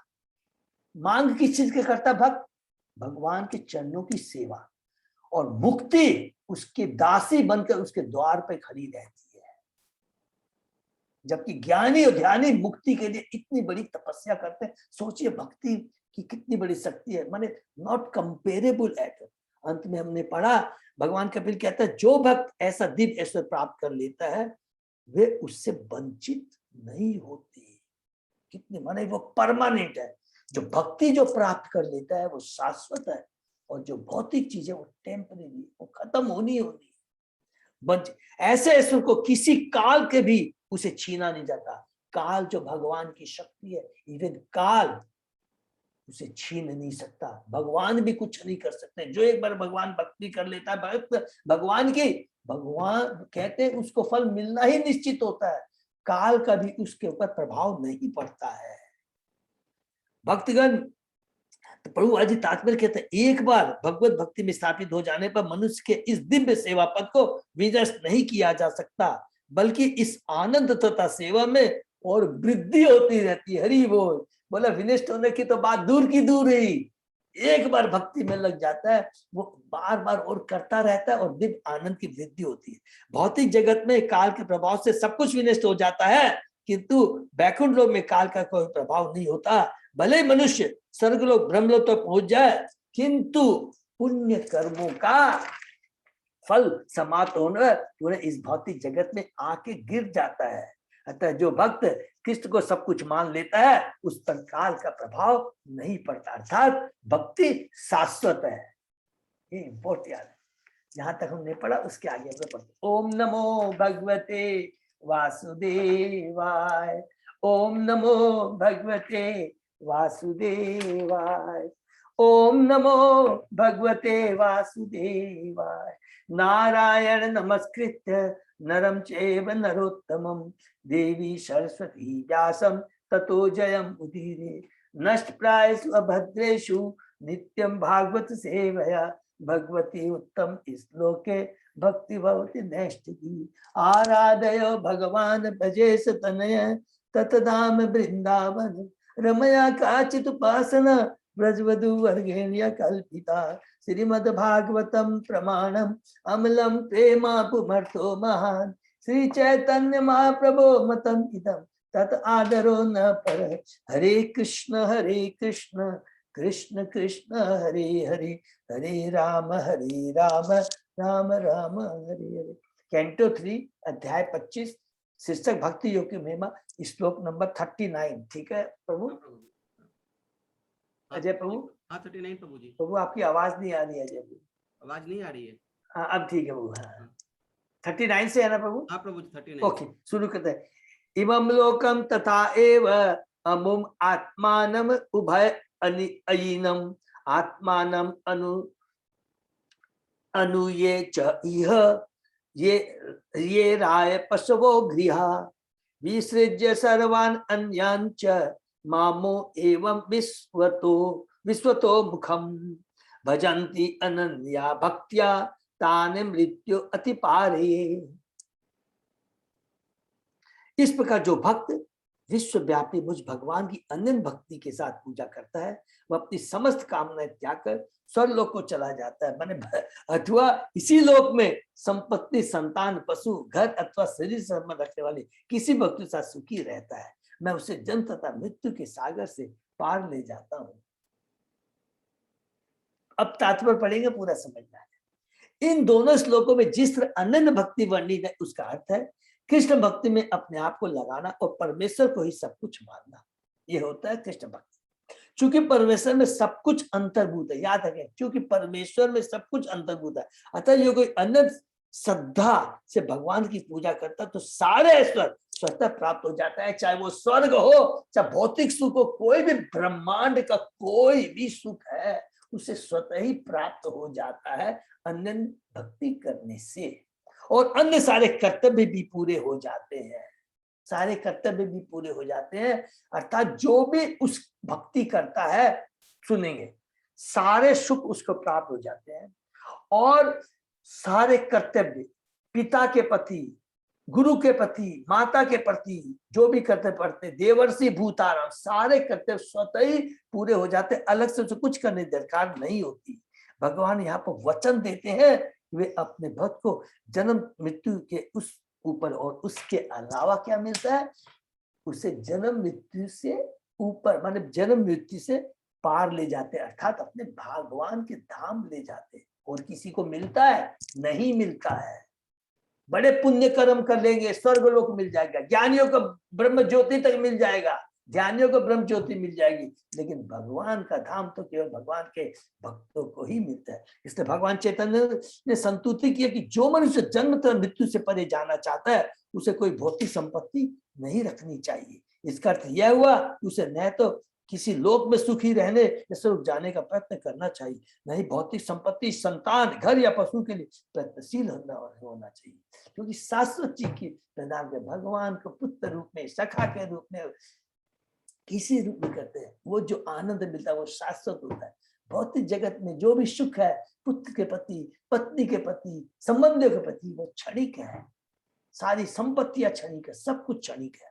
मांग किस चीज की करता भक्त? भगवान के चरणों की सेवा, और मुक्ति उसके दासी बनकर उसके द्वार पे खड़ी रहती है। जबकि ज्ञानी और ध्यानी मुक्ति के लिए इतनी बड़ी तपस्या करते हैं। सोचिए भक्ति की कितनी बड़ी शक्ति है, माने नॉट कंपेरेबल एट। अंत में हमने पढ़ा भगवान कपिल कहता है जो भक्त ऐसा दिव्य ऐश्वर्य प्राप्त कर लेता है वे उससे वंचित नहीं होते। कितने माने वो परमानेंट है। जो भक्ति जो प्राप्त कर लेता है वो शाश्वत है, और जो भौतिक चीजें वो टेम्परेरी, वो खत्म होनी होनी। ऐसे ऐश्वर्य को किसी काल के भी उसे छीना नहीं जाता। काल जो भगवान की शक्ति है, इवन काल उसे छीन नहीं सकता। भगवान भी कुछ नहीं कर सकते। जो एक बार भगवान भक्ति कर लेता है, भक्त भगवान की, भगवान कहते हैं उसको फल मिलना ही निश्चित होता है। काल का भी उसके ऊपर प्रभाव नहीं पड़ता है। भक्तगण, तो प्रभु आदि तात्पर्य कहते हैं एक बार भगवत भक्ति में स्थापित हो जाने पर मनुष्य के इस दिव्य सेवा पद को विनष्ट नहीं किया जा सकता, बल्कि इस आनंद तथा सेवा में और वृद्धि होती रहती है। हरि बोल। बोला विनष्ट होने की तो बात दूर की दूर ही, एक बार भक्ति में लग जाता है वो बार बार और करता रहता है और दिव्य आनंद की वृद्धि होती है। भौतिक जगत में काल के प्रभाव से सब कुछ विनष्ट हो जाता है, किंतु वैकुंठ लोक में काल का कोई प्रभाव नहीं होता। भले मनुष्य स्वर्गलोक ब्रह्मलोक तक पहुंच जाए, किंतु पुण्य कर्मों का फल समाप्त होने पूरे इस भौतिक जगत में आके गिर जाता है। अतः जो भक्त कृष्ण को सब कुछ मान लेता है उस पर काल का प्रभाव नहीं पड़ता, अर्थात भक्ति शाश्वत है। ये इम्पोर्टेंट याद है। जहां तक हमने पढ़ा उसके आगे हम पढ़ते। ओम नमो भगवते वासुदेवाय, ओम नमो भगवते वासुदेवाय, ओम नमो भगवते वासुदेवाय। नारायण नमस्कृत्य नरं चैव नरोत्तमं देवी सरस्वती व्यासं ततो जयम् उदीरे। नष्ट प्रायेषु अभद्रेषु नित्यं भागवत सेवया भगवती उत्तम श्लोके भक्ति भवति नैष्ठिकी। आराधय भगवान भजेश तनय ततधाम वृंदावन रमया काचित् उपासना ब्रजवधू वर्गेण्य कल्पिता। श्रीमद् भागवतम प्रमाणम अमलम प्रेमा पुमर्थो महान श्री चैतन्य महाप्रभो मतम इदम तत् आदरो न पर। हरे कृष्ण कृष्ण कृष्ण हरे हरे, हरे राम राम राम हरे हरे। कैंटो 3 अध्याय 25 शीर्षक भक्ति योग की महिमा, श्लोक नंबर 39। ठीक है प्रभु? अजय प्रभु? हाँ 39 प्रभु जी। प्रभु आपकी आवाज नहीं आ रही है अजय प्रभु। आवाज नहीं आ रही है? हाँ अब ठीक है प्रभु। हाँ 39 से है ना प्रभु? हाँ प्रभु 39। ओके शुरू करते हैं। इमं लोकम तथा एव अमुम आत्मानम उभय अयिनम आत्मानम अनुये च इह ये राय पशवो गृहा विसृज्य सर्वान् अन्यान् च मामो एवं विश्वतो मुखम भजन्ति अनन्या भक्त्या ताने मृत्यु अतिपारे। इस प्रकार जो भक्त विश्वव्यापी मुझ भगवान की अनन्य भक्ति के साथ पूजा करता है वह अपनी समस्त कामनाएं त्याग कर स्वर्गलोक को चला जाता है। माने अथवा इसी लोक में संपत्ति संतान पशु घर अथवा शरीर संबंध रखने वाले किसी भक्त के साथ सुखी रहता है। मैं उसे जन्म तथा मृत्यु के सागर से पार ले जाता हूं। अब तात्पर्य पढ़ेंगे, पूरा समझना है। इन दोनों श्लोकों में जिस तरह अनन्य भक्ति वर्णित है उसका अर्थ है कृष्ण भक्ति में अपने आप को लगाना और परमेश्वर को ही सब कुछ मानना। ये होता है कृष्ण भक्ति। क्योंकि परमेश्वर में सब कुछ अंतर्भूत है, याद रखें, क्योंकि परमेश्वर में सब कुछ अंतर्भूत है। अतः ये कोई अन्य श्रद्धा से भगवान की पूजा करता तो सारे ऐश्वर्य स्वतः प्राप्त हो जाता है। चाहे वो स्वर्ग हो, चाहे भौतिक सुख हो, कोई भी ब्रह्मांड का कोई भी सुख है उसे स्वतः ही प्राप्त हो जाता है अनन्य भक्ति करने से। और अन्य सारे कर्तव्य भी पूरे हो जाते हैं, सारे कर्तव्य भी पूरे हो जाते हैं। अर्थात जो भी उस भक्ति करता है, सुनेंगे, सारे सुख उसको प्राप्त हो जाते हैं और सारे कर्तव्य पिता के प्रति, गुरु के प्रति, माता के प्रति जो भी कर्तव्य पड़ते, देवर्षि भूताराम, सारे कर्तव्य स्वतः ही पूरे हो जाते, अलग से उसे कुछ करने की दरकार नहीं होती। भगवान यहाँ पर वचन देते हैं वे अपने भक्त को जन्म मृत्यु के उस ऊपर और उसके अलावा क्या मिलता है, उसे जन्म मृत्यु से ऊपर, माने जन्म मृत्यु से पार ले जाते, अर्थात अपने भगवान के धाम ले जाते। और किसी को मिलता है? नहीं मिलता है। बड़े पुण्य कर्म कर लेंगे स्वर्गलोक मिल जाएगा, ज्ञानियों को ब्रह्म ज्योति तक मिल जाएगा, ध्यानियों को ब्रह्म ज्योति मिल जाएगी, लेकिन भगवान का धाम तो केवल भगवान के भक्तों को ही मिलता है। इसलिए भगवान चैतन्य ने संतुति की कि जो मनुष्य जन्म तथा मृत्यु से परे जाना चाहता है उसे कोई भौतिक संपत्ति नहीं रखनी चाहिए। इसका अर्थ यह हुआ उसे न तो किसी लोक में सुखी रहने या स्वर्ग जाने का प्रयत्न करना चाहिए, नहीं भौतिक संपत्ति, संतान, घर या पशु के लिए प्रयत्नशील होना चाहिए। क्योंकि शाश्वत जी की प्रदान के भगवान को पुत्र रूप में, सखा के रूप में, किसी रूप में करते हैं, वो जो आनंद मिलता है वो शाश्वत होता है। भौतिक जगत में जो भी सुख है पुत्र के प्रति, पत्नी के प्रति, संबंधियों के प्रति, वो क्षणिक है। सारी संपत्तियां क्षणिक है, सब कुछ क्षणिक है।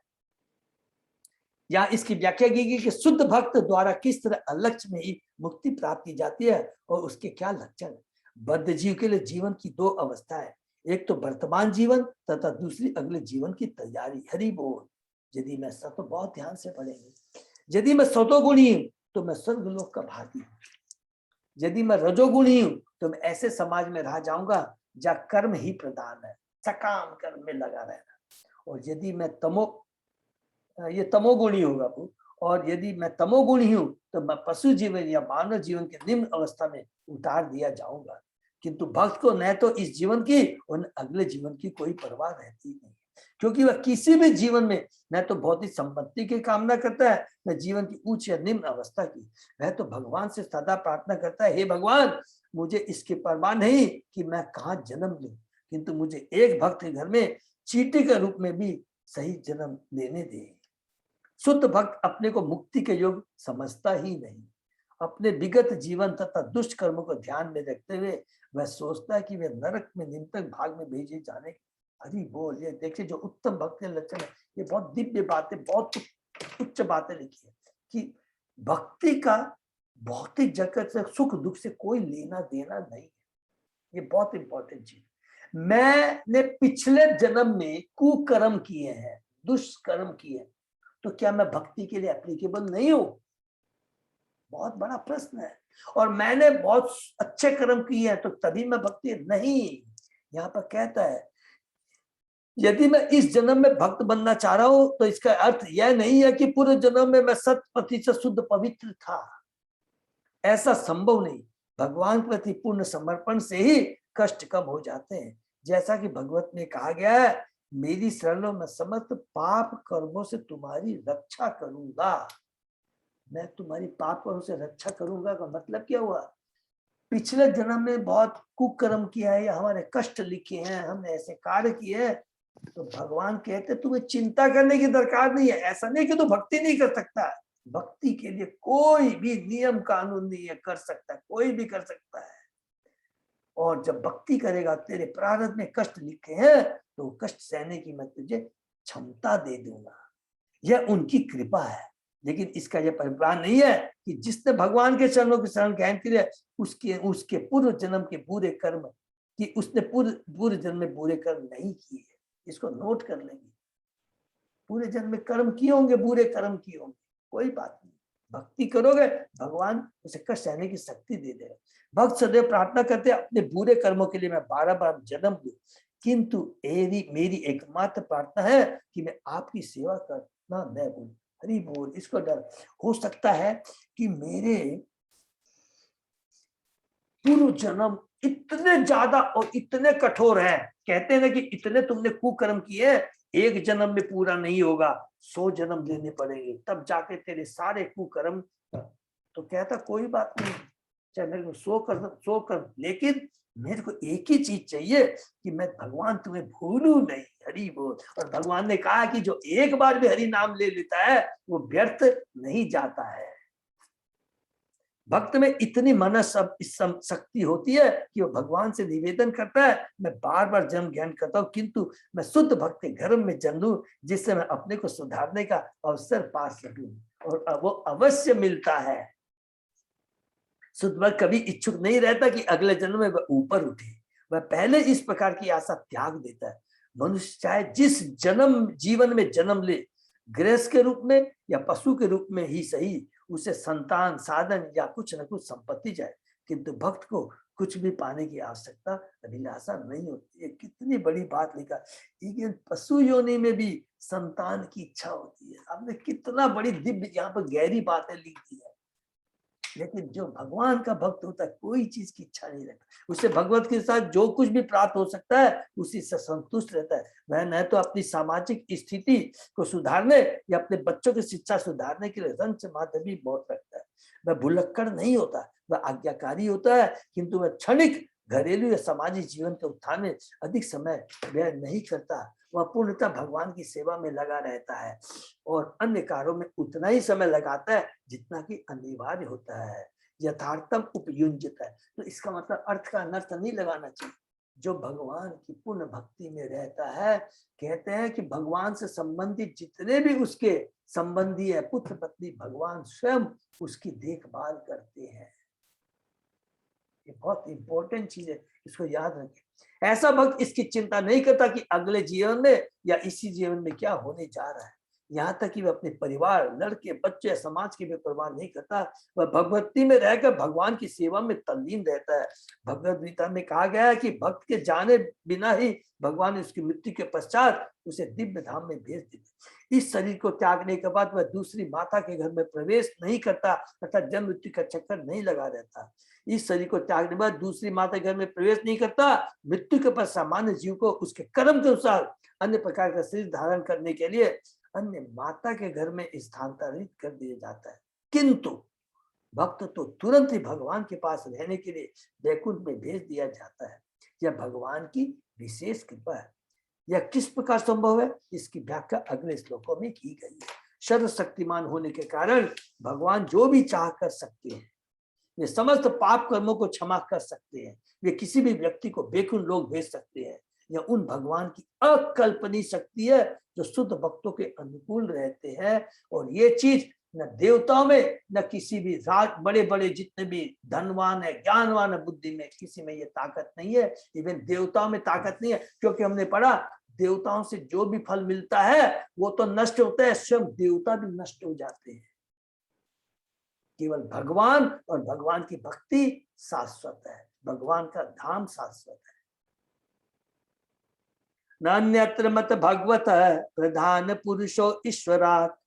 या इसकी व्याख्या की गई कि शुद्ध भक्त द्वारा किस तरह अलक्ष्य में ही मुक्ति प्राप्त की जाती है और उसके क्या लक्षण है। बद्ध जीव के लिए जीवन की दो अवस्था है, एक तो वर्तमान जीवन तथा दूसरी अगले जीवन की तैयारी। हरि बोल। यदि मैं तो बहुत ध्यान से पढ़ेंगे, यदि मैं सतोगुणी हूं तो मैं स्वर्गलोक का भागी हूं, यदि मैं रजोगुणी हूं तो मैं ऐसे समाज में रह जाऊंगा जहाँ कर्म ही प्रधान है, सकाम कर्म में लगा रहना। और यदि मैं ये तमोगुणी होगा वो, और यदि मैं तमोगुणी हूं तो मैं पशु जीवन या मानव जीवन के निम्न अवस्था में उतार दिया जाऊंगा। किंतु भक्त को न तो इस जीवन की और अगले जीवन की कोई परवाह रहती नहीं, क्योंकि वह किसी भी जीवन में न तो भौतिक संपत्ति की कामना करता है, न जीवन की उच्च या निम्न अवस्था की। वह तो भगवान से सदा प्रार्थना करता है, हे भगवान, मुझे इसकी परवाह नहीं कि मैं कहाँ जन्म लूं, किंतु मुझे एक भक्त के घर में चींटी के रूप में भी सही जन्म लेने दे। शुद्ध भक्त अपने को मुक्ति के योग समझता ही नहीं। अपने विगत जीवन तथा दुष्ट कर्मों को ध्यान में रखते हुए वह सोचता है कि वे नरक में निम्नतक भाग में भेजे जाने। हरि बोल। ये देखिए जो उत्तम भक्त के लक्षण है, ये बहुत दिव्य बातें, बहुत उच्च बातें लिखी है कि भक्ति का भौतिक जगत से, सुख दुख से कोई लेना देना नहीं है। ये बहुत इंपॉर्टेंट चीज। मैंने पिछले जन्म में कुकर्म किए हैं, दुष्कर्म किए, तो क्या मैं भक्ति के लिए एप्लीकेबल नहीं हूं? बहुत बड़ा प्रश्न है। और मैंने बहुत अच्छे कर्म किए हैं तो तभी मैं भक्ति नहीं। यहाँ पर कहता है यदि मैं इस जन्म में भक्त बनना चाह रहा हूं तो इसका अर्थ यह नहीं है कि पूरे जन्म में मैं 100% शुद्ध पवित्र था। ऐसा संभव नहीं। भगवान के प्रति पूर्ण समर्पण से ही कष्ट कम हो जाते हैं। जैसा कि भगवत में कहा गया है, मेरी शरणों में समस्त पाप कर्मों से तुम्हारी रक्षा करूंगा। मैं तुम्हारी पाप कर्मों से रक्षा करूंगा का मतलब क्या हुआ? पिछले जन्म में बहुत कुकर्म किया है या हमारे कष्ट लिखे हैं, हमने ऐसे कार्य किए हैं, तो भगवान कहते तुम्हें चिंता करने की दरकार नहीं है। ऐसा नहीं कि तू भक्ति नहीं कर सकता। भक्ति के लिए कोई भी नियम कानून नहीं है, कर सकता है, कोई भी कर सकता है। और जब भक्ति करेगा, तेरे प्रारब्ध में कष्ट लिखे हैं तो कष्ट सहने की मैं तुझे क्षमता दे दूंगा। यह उनकी कृपा है। लेकिन इसका यह अभिप्राय नहीं है कि जिसने भगवान के चरणों की शरण ग्रहण की है उसके पूर्व जन्म के बुरे कर्म कि उसने पूरे जन्म में बुरे कर्म नहीं किए। इसको नोट कर लेंगे। पूरे जन्म में कर्म किए होंगे, बुरे कर्म किए होंगे, कोई बात नहीं। भक्ति करोगे, भगवान उसे कष्ट सहने की शक्ति दे देगा। भक्त सदैव प्रार्थना करते हैं अपने बुरे कर्मों के लिए मैं 12 बार जन्म लूं, किंतु मेरी एकमात्र प्रार्थना है कि मैं आपकी सेवा करना न भूलूं। हरि बोल। इसको डर हो सकता है कि मेरे पूर्व जन्म इतने ज्यादा और इतने कठोर है। कहते हैं ना कि इतने तुमने कुकर्म किए, एक जन्म में पूरा नहीं होगा, 100 जन्म लेने पड़ेंगे तब जाके तेरे सारे कुकर्म। तो कहता कोई बात नहीं, चाहे मेरे को 100 कर, लेकिन मेरे को एक ही चीज चाहिए कि मैं भगवान तुम्हें भूलूं नहीं। हरि बोल। और भगवान ने कहा कि जो एक बार भी हरि नाम ले लेता है वो व्यर्थ नहीं जाता है। भक्त में इतनी मनस शक्ति होती है कि वो भगवान से निवेदन करता है, मैं बार बार जन्म ग्रहण करता हूँ, किंतु मैं शुद्ध भक्त के घर में जन्म लूं जिससे मैं अपने को सुधारने का अवसर पा सकूं। और वो अवश्य मिलता है। शुद्ध भक्त कभी इच्छुक नहीं रहता कि अगले जन्म में वह ऊपर उठे। वह पहले इस प्रकार की आशा त्याग देता है। मनुष्य चाहे जिस जीवन में जन्म ले, गृहस्थ के रूप में या पशु के रूप में ही सही, उसे संतान, साधन या कुछ न कुछ संपत्ति जाए, किंतु भक्त को कुछ भी पाने की आवश्यकता, अभिलाषा नहीं होती। ये कितनी बड़ी बात लिखा। लेकिन पशु योनि में भी संतान की इच्छा होती है। आपने कितना बड़ी दिव्य यहाँ पर गहरी बातें लिख दी है। लेकिन जो भगवान का भक्त होता है कोई चीज की इच्छा नहीं रहता। उसे भगवत के साथ जो कुछ भी प्राप्त हो सकता है उसी से संतुष्ट रहता है। वह न तो अपनी सामाजिक स्थिति को सुधारने या अपने बच्चों की शिक्षा सुधारने के लिए रंच माधवी बहुत रखता है। वह भुलक्कड़ नहीं होता, वह आज्ञाकारी होता है, किंतु वह क्षणिक घरेलू या सामाजिक जीवन के उत्थान में अधिक समय व्यय नहीं करता। वह पूर्णतः भगवान की सेवा में लगा रहता है और अन्य कार्यों में उतना ही समय लगाता है जितना कि अनिवार्य होता है। यथार्थम उपयुंजित है। तो इसका मतलब अर्थ का अनर्थ नहीं लगाना चाहिए। जो भगवान की पूर्ण भक्ति में रहता है, कहते हैं कि भगवान से संबंधित जितने भी उसके संबंधी है, पुत्र पत्नी, भगवान स्वयं उसकी देखभाल करते हैं। ये बहुत इंपॉर्टेंट चीज है, इसको याद रखें। ऐसा भक्त इसकी चिंता नहीं करता कि अगले जीवन में या इसी जीवन में क्या होने जा रहा है। यहाँ तक कि वह अपने परिवार, लड़के, बच्चे, समाज की भी परवाह नहीं करता। वह भगवती में रहकर भगवान की सेवा में तल्लीन रहता है। भगवद गीता में कहा गया है कि भक्त के जाने बिना ही भगवान उसकी मृत्यु के पश्चात उसे दिव्य धाम में भेज देते। इस शरीर को त्यागने के बाद वह दूसरी माता के घर में प्रवेश नहीं करता, अर्थात जन्म मृत्यु का चक्कर नहीं लगा रहता। इस शरीर को त्यागने के बाद दूसरी माता के घर में प्रवेश नहीं करता। मृत्यु के बाद सामान्य जीव को उसके कर्म के अनुसार अन्य प्रकार का शरीर धारण करने के लिए अन्य माता के घर में स्थानांतरित कर दिया जाता है। किंतु भक्त तो तुरंत ही भगवान के पास रहने के लिए वैकुंठ में भेज दिया जाता है। यह भगवान की विशेष कृपा है। यह किस प्रकार संभव है, इसकी व्याख्या अगले श्लोकों में की गई है। सर्वशक्तिमान होने के कारण भगवान जो भी चाह कर सकते हैं। वे समस्त पाप कर्मों को क्षमा कर सकते हैं। वे किसी भी व्यक्ति को वैकुंठ लोक भेज सकते हैं। यह उन भगवान की अकल्पनीय शक्ति है जो शुद्ध भक्तों के अनुकूल रहते हैं। और ये चीज न देवताओं में, न किसी भी राज, बड़े बड़े जितने भी धनवान है, ज्ञानवान है, बुद्धि में, किसी में ये ताकत नहीं है। इवन देवताओं में ताकत नहीं है, क्योंकि हमने पढ़ा देवताओं से जो भी फल मिलता है वो तो नष्ट होता है, स्वयं देवता भी नष्ट हो जाते हैं। केवल भगवान और भगवान की भक्ति शाश्वत है। भगवान का धाम शाश्वत है। नान्यत्र मत भगवत प्रधान पुरुषो ईश्वरात्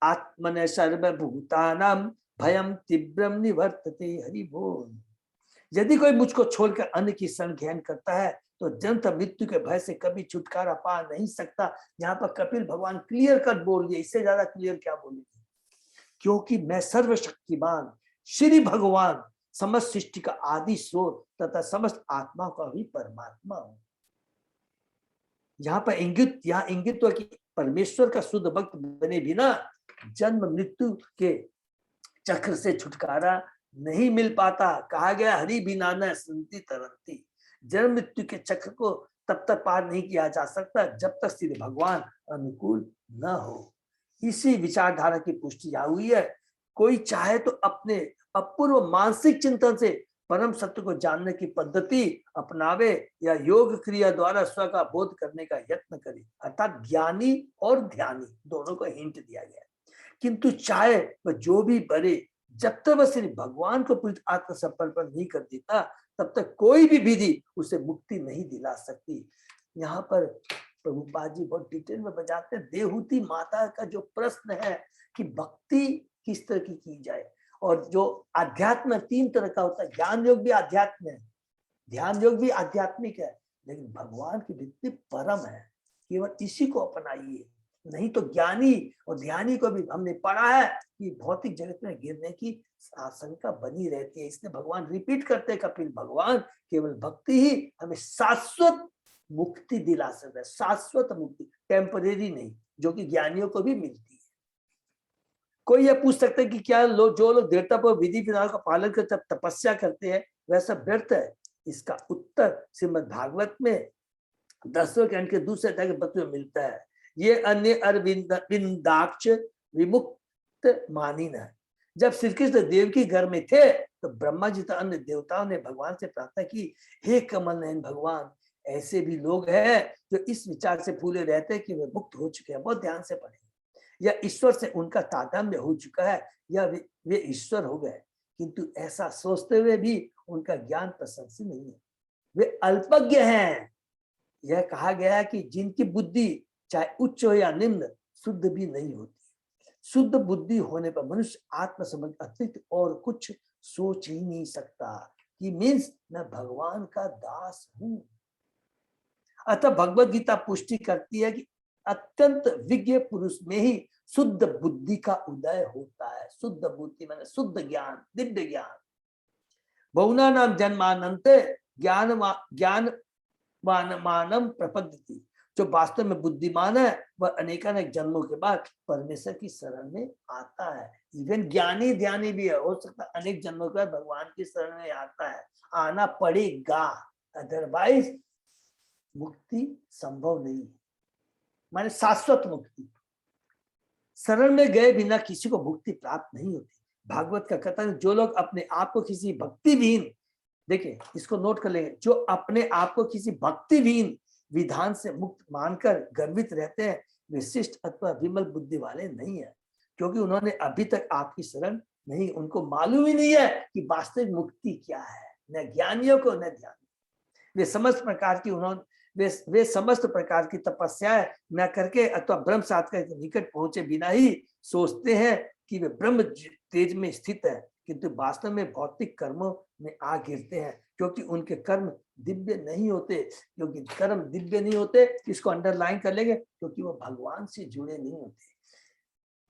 आत्मने सर्वभूतानां भयं तीव्रम निवर्तते। हरि बोल। यदि कोई मुझको छोड़कर अन्य की शरण ग्रहण करता है तो जन्म मृत्यु के भय से कभी छुटकारा पा नहीं सकता। यहाँ पर कपिल भगवान क्लियर कट बोल दिए, इससे ज्यादा क्लियर क्या बोलेंगे। क्योंकि मैं सर्वशक्तिमान श्री भगवान समस्त सृष्टि का आदि स्रोत तथा समस्त आत्मा का भी परमात्मा हूं। यहाँ पर इंगित तो कि परमेश्वर का शुद्ध भक्त बने बिना जन्म मृत्यु के चक्र से छुटकारा नहीं मिल पाता। कहा गया हरि बिना न संति तरंती। जन्म मृत्यु के चक्र को तब तक पार नहीं किया जा सकता जब तक श्री भगवान अनुकूल न हो। इसी विचारधारा की पुष्टि यहाँ हुई है। कोई चाहे तो अपने अपूर्व मानसिक चिंतन से परम सत्य को जानने की पद्धति अपनावे या योग क्रिया द्वारा स्व का बोध करने का यत्न करे। अर्थात ज्ञानी और ध्यानी दोनों को हिंट दिया गया। किंतु चाहे वह जो भी बड़े, जब तक वह श्री भगवान को पूरी आत्मसमर्पण नहीं कर देता तब तक कोई भी विधि उसे मुक्ति नहीं दिला सकती। यहाँ पर प्रभुपाद जी बहुत डिटेल में बताते हैं। देहूती माता का जो प्रश्न है कि भक्ति किस तरह की जाए, और जो अध्यात्म 3 तरह का होता है। ज्ञान योग भी अध्यात्म है, ध्यान योग भी आध्यात्मिक है, लेकिन भगवान की भक्ति परम है। केवल इसी को अपनाइए, नहीं तो ज्ञानी और ध्यानी को भी हमने पढ़ा है कि भौतिक जगत में गिरने की आशंका बनी रहती है। इसलिए भगवान रिपीट करते कपिल भगवान, केवल भक्ति ही हमें शाश्वत मुक्ति दिला सकता है। शाश्वत मुक्ति, टेम्परेरी नहीं, जो कि ज्ञानियों को भी मिलती है। कोई यह पूछ सकता है कि क्या जो लोग दृढ़तापूर्वक विधि विधान का पालन करते तपस्या करते हैं वैसा व्यर्थ है। इसका उत्तर श्रीमद् भागवत में 10वें खंड के दूसरे अध्याय के पत्र में मिलता है। ये अन्य अरविंदाक्ष विमुक्त मानिन है। जब श्री कृष्ण देवकी घर में थे तो ब्रह्मा जी तथा अन्य देवताओं ने भगवान से प्रार्थना की, हे कमल नयन भगवान, ऐसे भी लोग हैं जो इस विचार से फूले रहते हैं कि वे मुक्त हो चुके हैं। बहुत ध्यान से पढ़ें। या ईश्वर से उनका तादात्म्य हो चुका है, या वे ईश्वर हो गए, किंतु ऐसा सोचते हुए भी उनका ज्ञान प्रशंसनीय नहीं है। वे अल्पज्ञ हैं। यह कहा गया है कि जिनकी बुद्धि चाहे उच्च हो या निम्न, शुद्ध भी नहीं होती। शुद्ध बुद्धि होने पर मनुष्य आत्म समझ अतिरिक्त और कुछ सोच ही नहीं सकता कि मीन्स मैं भगवान का दास हूं। अतः भगवद गीता पुष्टि करती है कि अत्यंत विज्ञ पुरुष में ही शुद्ध बुद्धि का उदय होता है। शुद्ध बुद्धि माने शुद्ध ज्ञान, दिव्य ज्ञान। बहुना नाम जन्मानंते ज्ञान मानम प्रपद्यति। जो वास्तव में बुद्धिमान है वह अनेकानेक जन्मों के बाद परमेश्वर की शरण में आता है। इवन ज्ञानी ध्यानी भी है, हो सकता है अनेक जन्मों के बाद भगवान की शरण में आता है, आना पड़ेगा, अदरवाइज मुक्ति संभव नहीं है। माने शाश्वत मुक्ति। शरण में गए बिना किसी को मुक्ति प्राप्त नहीं होती। भागवत का कथन, जो लोग अपने आप को किसी भक्तिहीन, देखिए इसको नोट कर लेंगे, जो अपने आप को किसी भक्तिहीन विधान से मुक्त मानकर गर्वित रहते हैं, विशिष्ट अथवा विमल बुद्धि वाले नहीं है, क्योंकि उन्होंने अभी तक आपकी शरण नहीं, उनको मालूम ही नहीं है कि वास्तविक मुक्ति क्या है, न ज्ञानियों को न ध्यान। वे समस्त प्रकार की वे समस्त प्रकार की तपस्याएं न करके अथवा ब्रह्म साधक के निकट पहुंचे बिना ही सोचते हैं कि वे ब्रह्म तेज में स्थित है, किंतु वास्तव में भौतिक कर्मों में आ गिरते हैं, क्योंकि उनके कर्म दिव्य नहीं होते। क्योंकि कर्म दिव्य नहीं होते, इसको अंडरलाइन कर लेंगे, क्योंकि वो भगवान से जुड़े नहीं होते।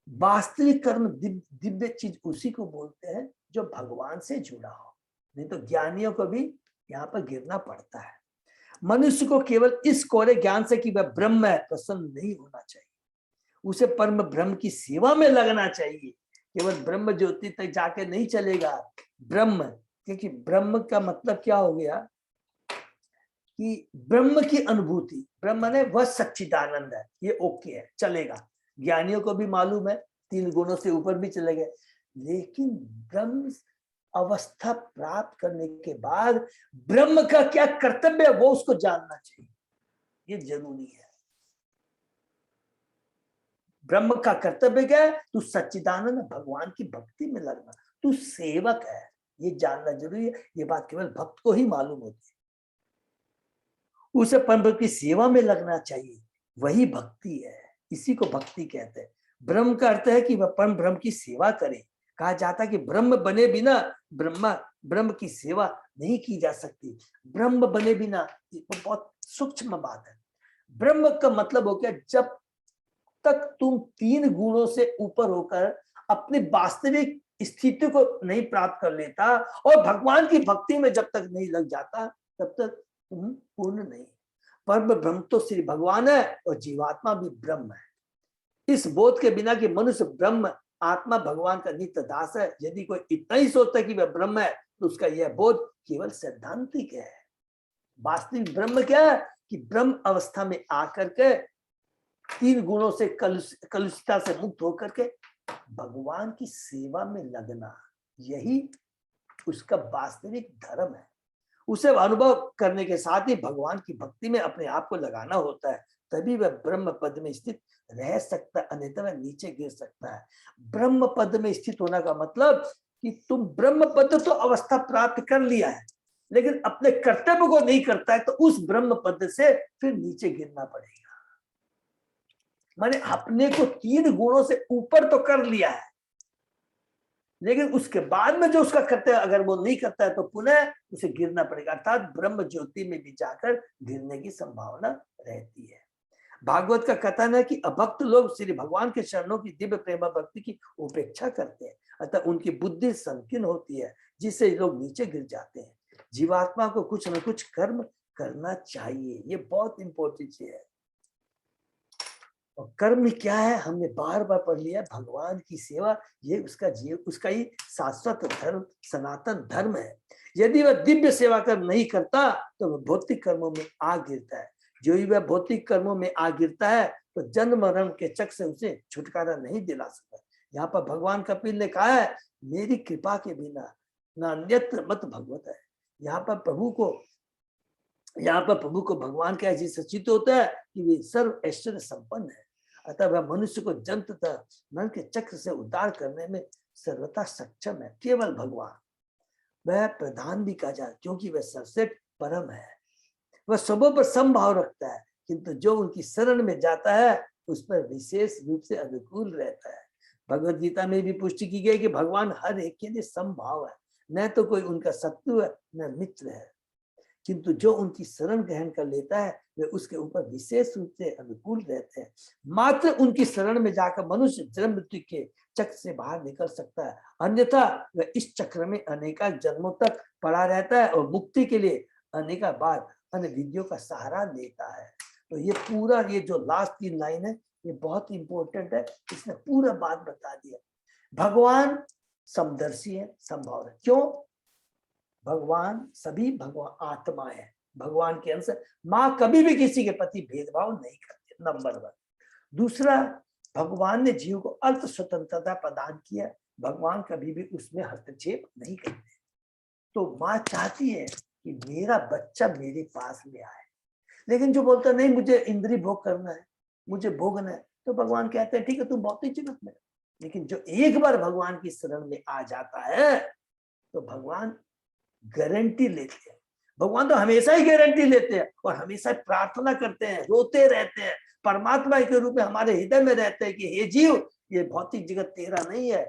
वास्तविक कर्म दिव्य चीज उसी को बोलते हैं जो भगवान से जुड़ा हो, नहीं तो ज्ञानियों को भी यहाँ पर गिरना पड़ता है। मनुष्य को केवल इस कोरे ज्ञान से कि वह ब्रह्म है प्रसन्न नहीं होना चाहिए, उसे परम ब्रह्म की सेवा में लगना चाहिए। केवल ब्रह्म ज्योति तक जाके नहीं चलेगा। ब्रह्म, क्योंकि ब्रह्म का मतलब क्या हो गया कि ब्रह्म की अनुभूति, ब्रह्म ने वह सच्चिदानंद है, ये ओके है, चलेगा। ज्ञानियों को भी मालूम है, 3 गुणों से ऊपर भी चले गए, लेकिन ब्रह्म अवस्था प्राप्त करने के बाद ब्रह्म का क्या कर्तव्य है वो उसको जानना चाहिए, ये जरूरी है। ब्रह्म का कर्तव्य क्या है? तू सच्चिदानंद भगवान की भक्ति में लगना, तू सेवक है, ये जानना जरूरी है। ये बात केवल भक्त को ही मालूम होती है। उसे परम की सेवा में लगना चाहिए, वही भक्ति है, इसी को भक्ति कहते हैं। ब्रह्म का अर्थ है कि वह परम ब्रह्म की सेवा करे। कहा जाता है कि ब्रह्म बने बिना ब्रह्म की सेवा नहीं की जा सकती। ब्रह्म बने बिना, बहुत सूक्ष्म बात है। ब्रह्म का मतलब हो गया जब तक तुम 3 गुणों से ऊपर होकर अपनी वास्तविक स्थिति को नहीं प्राप्त कर लेता और भगवान की भक्ति में जब तक नहीं लग जाता, तब तक तुम पूर्ण नहीं। परम ब्रह्म तो श्री भगवान है और जीवात्मा भी ब्रह्म है। इस बोध के बिना कि मनुष्य ब्रह्म आत्मा भगवान का नित्य दास है, यदि कोई इतना ही सोचता है कि वह ब्रह्म है, तो उसका यह बोध केवल सैद्धांतिक है। वास्तविक ब्रह्म क्या है कि ब्रह्म अवस्था में आकर के 3 गुणों से कलुषिता से मुक्त होकर के भगवान की सेवा में लगना, यही उसका वास्तविक धर्म है। उसे अनुभव करने के साथ ही भगवान की भक्ति में अपने आप को लगाना होता है, तभी वह ब्रह्म पद में स्थित रह सकता है, अन्यथा वह नीचे गिर सकता है। ब्रह्म पद में स्थित होने का मतलब कि तुम ब्रह्म पद तो अवस्था प्राप्त कर लिया है, लेकिन अपने कर्तव्य को नहीं करता है, तो उस ब्रह्म पद से फिर नीचे गिरना पड़ेगा। माने अपने को 3 गुणों से ऊपर तो कर लिया है, लेकिन उसके बाद में जो उसका कर्तव्य अगर वो नहीं करता है तो पुनः उसे गिरना पड़ेगा, अर्थात ब्रह्म ज्योति में भी जाकर गिरने की संभावना रहती है। भागवत का कथन है कि अभक्त लोग श्री भगवान के चरणों की दिव्य प्रेम भक्ति की उपेक्षा करते हैं, अतः उनकी बुद्धि संकीर्ण होती है, जिससे लोग नीचे गिर जाते हैं। जीवात्मा को कुछ न कुछ कर्म करना चाहिए, ये बहुत इंपॉर्टेंट चीज है। और कर्म क्या है, हमने बार बार पढ़ लिया, भगवान की सेवा, ये उसका ही शाश्वत धर्म, सनातन धर्म है। यदि वह दिव्य सेवा कर्म नहीं करता तो वह भौतिक कर्मों में आ गिरता है। जो ही वह भौतिक कर्मों में आ गिरता है तो जन्म मरण के चक्र से उसे छुटकारा नहीं दिला सकता। यहाँ पर भगवान कपिल ने कहा है, मेरी कृपा के बिना न अन्यत्र मत भगवत है। यहाँ पर प्रभु को भगवान का ऐसी सचित होता है कि वे सर्व ऐश्वर्य संपन्न है, अतः वह मनुष्य को जन्म तथा मरण के चक्र से उद्धार करने में सर्वथा सक्षम है। केवल भगवान, वह प्रधान भी कहा जाए, क्योंकि वह सर्वश्रेष्ठ परम है। वह सबों पर समभाव रखता है, किंतु जो उनकी शरण में जाता है उस पर विशेष रूप से अनुकूल रहता है। भगवद गीता में भी पुष्टि की गई कि भगवान हर एक के लिए समभाव है, न तो कोई उनका शत्रु है न मित्र है, किंतु जो उनकी शरण ग्रहण कर लेता है वे उसके ऊपर विशेष रूप से अनुकूल रहते हैं। मात्र उनकी शरण में जाकर मनुष्य जन्म मृत्यु के चक्र से बाहर निकल सकता है, अन्यथा वह इस चक्र में अनेक जन्मों तक पड़ा रहता है और मुक्ति के लिए अनेक बार अन्य विधियों का सहारा लेता है। तो ये पूरा, ये जो लास्ट 3 लाइन है, ये बहुत इंपॉर्टेंट है, इसने पूरा बात बता दिया। भगवान समदर्शी है, संभव है। क्यों? भगवान सभी भगवान आत्मा है, भगवान के अंश। माँ कभी भी किसी के प्रति भेदभाव नहीं करती, नंबर 1। दूसरा, भगवान ने जीव को अर्थ स्वतंत्रता प्रदान किया, भगवान कभी भी उसमें हस्तक्षेप नहीं करते। तो माँ चाहती है कि मेरा बच्चा मेरे पास में आए, लेकिन जो बोलता नहीं मुझे इंद्रिय भोग करना है, मुझे भोगना है, तो भगवान कहते हैं ठीक है तुम भौतिक जगत में, लेकिन जो एक बार भगवान की शरण में आ जाता है तो भगवान गारंटी लेते हैं। भगवान तो हमेशा ही गारंटी लेते हैं और हमेशा प्रार्थना करते हैं, रोते रहते हैं, परमात्मा के रूप में हमारे हृदय में रहते हैं कि हे जीव, ये भौतिक जगत तेरा नहीं है,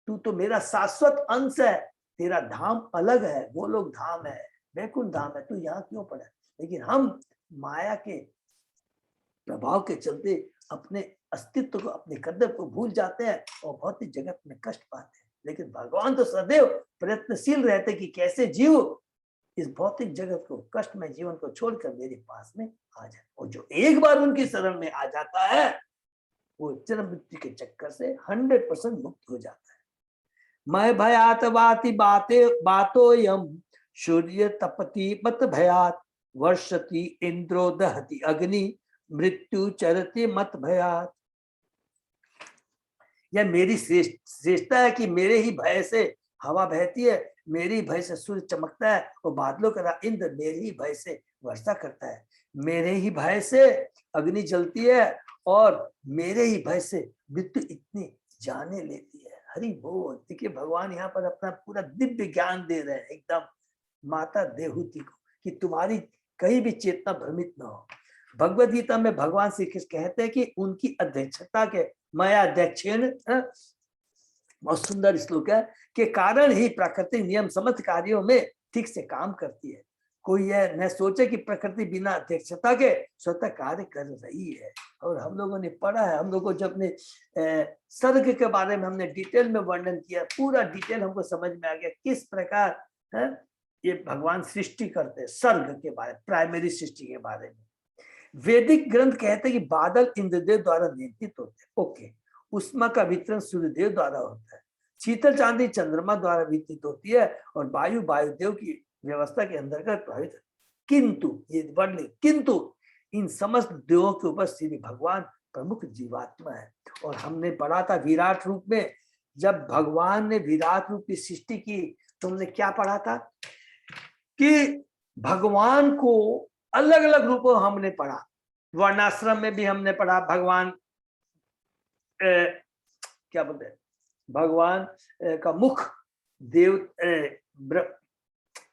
तू तो मेरा शाश्वत अंश है, तेरा धाम अलग है, वो लोग धाम है, वैकुंठ धाम है, तू यहाँ क्यों पड़ा। लेकिन हम माया के प्रभाव के चलते अपने अस्तित्व को, अपने कदर को भूल जाते हैं और भौतिक जगत में कष्ट पाते हैं। लेकिन भगवान तो सदैव प्रयत्नशील रहते कि कैसे जीव इस भौतिक जगत को, कष्टमय जीवन को छोड़कर मेरे पास में आ जाए। और जो एक बार उनकी शरण में आ जाता है वो जन्म मृत्यु के चक्कर से 100% मुक्त हो जाता है। मैं भयात वाति बाते बातो यम सूर्य तपति मत भयात वर्षति इंद्रो दहति अग्नि मृत्यु चरति मत भयात। यह मेरी श्रेष्ठता है कि मेरे ही भय से हवा बहती है, मेरे ही भय से सूर्य चमकता है और बादलों का इंद्र मेरे ही भय से वर्षा करता है, मेरे ही भय से अग्नि जलती है और मेरे ही भय से मृत्यु इतनी जाने लेती है। हरि बोल। देखिए भगवान यहाँ पर अपना पूरा दिव्य ज्ञान दे रहे हैं एकदम माता देहूति को कि तुम्हारी कहीं भी चेतना भ्रमित न हो। भगवद गीता में भगवान श्री कृष्ण कहते हैं कि उनकी अध्यक्षता के माया अध्यक्षेण, बहुत सुंदर श्लोक है, के कारण ही प्राकृतिक नियम समस्त कार्यों में ठीक से काम करती है। कोई यह न सोचे कि प्रकृति बिना अध्यक्षता के स्वतः कार्य कर रही है। और हम लोगों ने पढ़ा है, हम लोगों को जब ने सर्ग के बारे में हमने डिटेल में वर्णन किया, पूरा डिटेल हमको समझ में आ गया किस प्रकार है ये भगवान सृष्टि करते हैं। सर्ग के बारे, प्राइमरी सृष्टि के बारे में वैदिक ग्रंथ कहते हैं कि बादल इंद्रदेव द्वारा नियंत्रित होते हैं। ओके, उष्मा का वितरण सूर्यदेव द्वारा होता है, शीतल चांदी चंद्रमा द्वारा वितरित होती है और वायु वायुदेव की व्यवस्था के अंतर्गत प्रभावित। किंतु ये वर्ड, किंतु इन समस्त देवों के ऊपर श्री भगवान प्रमुख जीवात्मा है। और हमने पढ़ा था विराट रूप में, जब भगवान ने विराट रूप की सृष्टि की तो हमने क्या पढ़ा था कि भगवान को अलग अलग रूपों हमने पढ़ा। वर्णाश्रम में भी हमने पढ़ा भगवान क्या बोलते हैं, भगवान का मुख देव,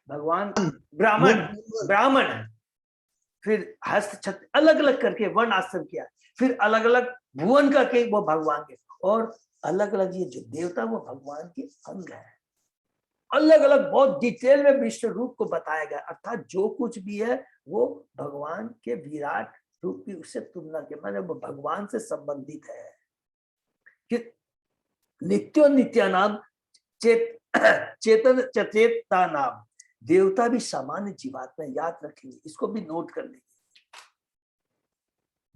भगवान ब्राह्मण है, फिर हस्त छत्र अलग अलग करके वर्ण आश्रम किया, फिर अलग अलग भुवन करके वो भगवान के, और अलग अलग ये जो देवता वो भगवान के अंग है। अलग अलग बहुत डिटेल में विश्व रूप को बताया गया, अर्थात जो कुछ भी है वो भगवान के विराट रूप की उससे तुलना के माने वो भगवान से संबंधित है। कि नित्यो नित्या नाम चेतन चेता नाम, देवता भी सामान्य जीवात्मा, याद रखेंगे, इसको भी नोट कर लेंगे।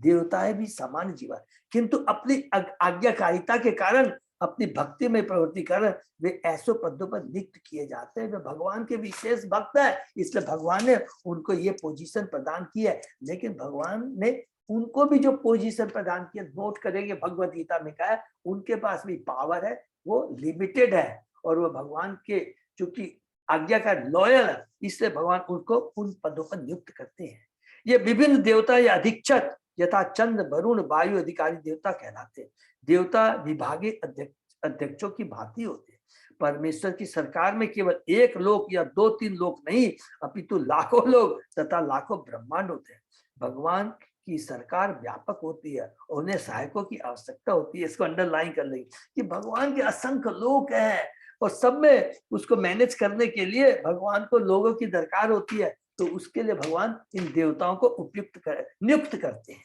देवताएं भी सामान्य जीवात्मा, किंतु अपनी आज्ञाकारिता के कारण, अपनी भक्ति में प्रवृत्ति कारण वे ऐसो पदों पर नियुक्त किए जाते हैं। वे भगवान के विशेष भक्त है, इसलिए भगवान ने उनको ये पोजीशन प्रदान की है। लेकिन भगवान ने उनको भी जो पोजीशन प्रदान किया, नोट करेंगे भगवद गीता में कहा है, उनके पास भी पावर है, वो लिमिटेड है और वो भगवान के चूंकि आज्ञा का लॉयल है, इसलिए भगवान उनको उन पदों पर नियुक्त करते हैं। ये विभिन्न देवता या अधीक्षक यथा चंद्र वरुण वायु अधिकारी देवता कहलाते हैं। देवता विभागीय अध्यक्षों की भांति होते हैं। परमेश्वर की सरकार में केवल एक लोक या 2-3 लोक नहीं, अपितु लाखों लोग तथा लाखों ब्रह्मांड होते हैं। भगवान की सरकार व्यापक होती है और उन्हें सहायकों की आवश्यकता होती है। इसको अंडरलाइन कर लेंगे कि भगवान के असंख्य लोक हैं और सब में उसको मैनेज करने के लिए भगवान को लोगों की दरकार होती है। तो उसके लिए भगवान इन देवताओं को नियुक्त करते हैं।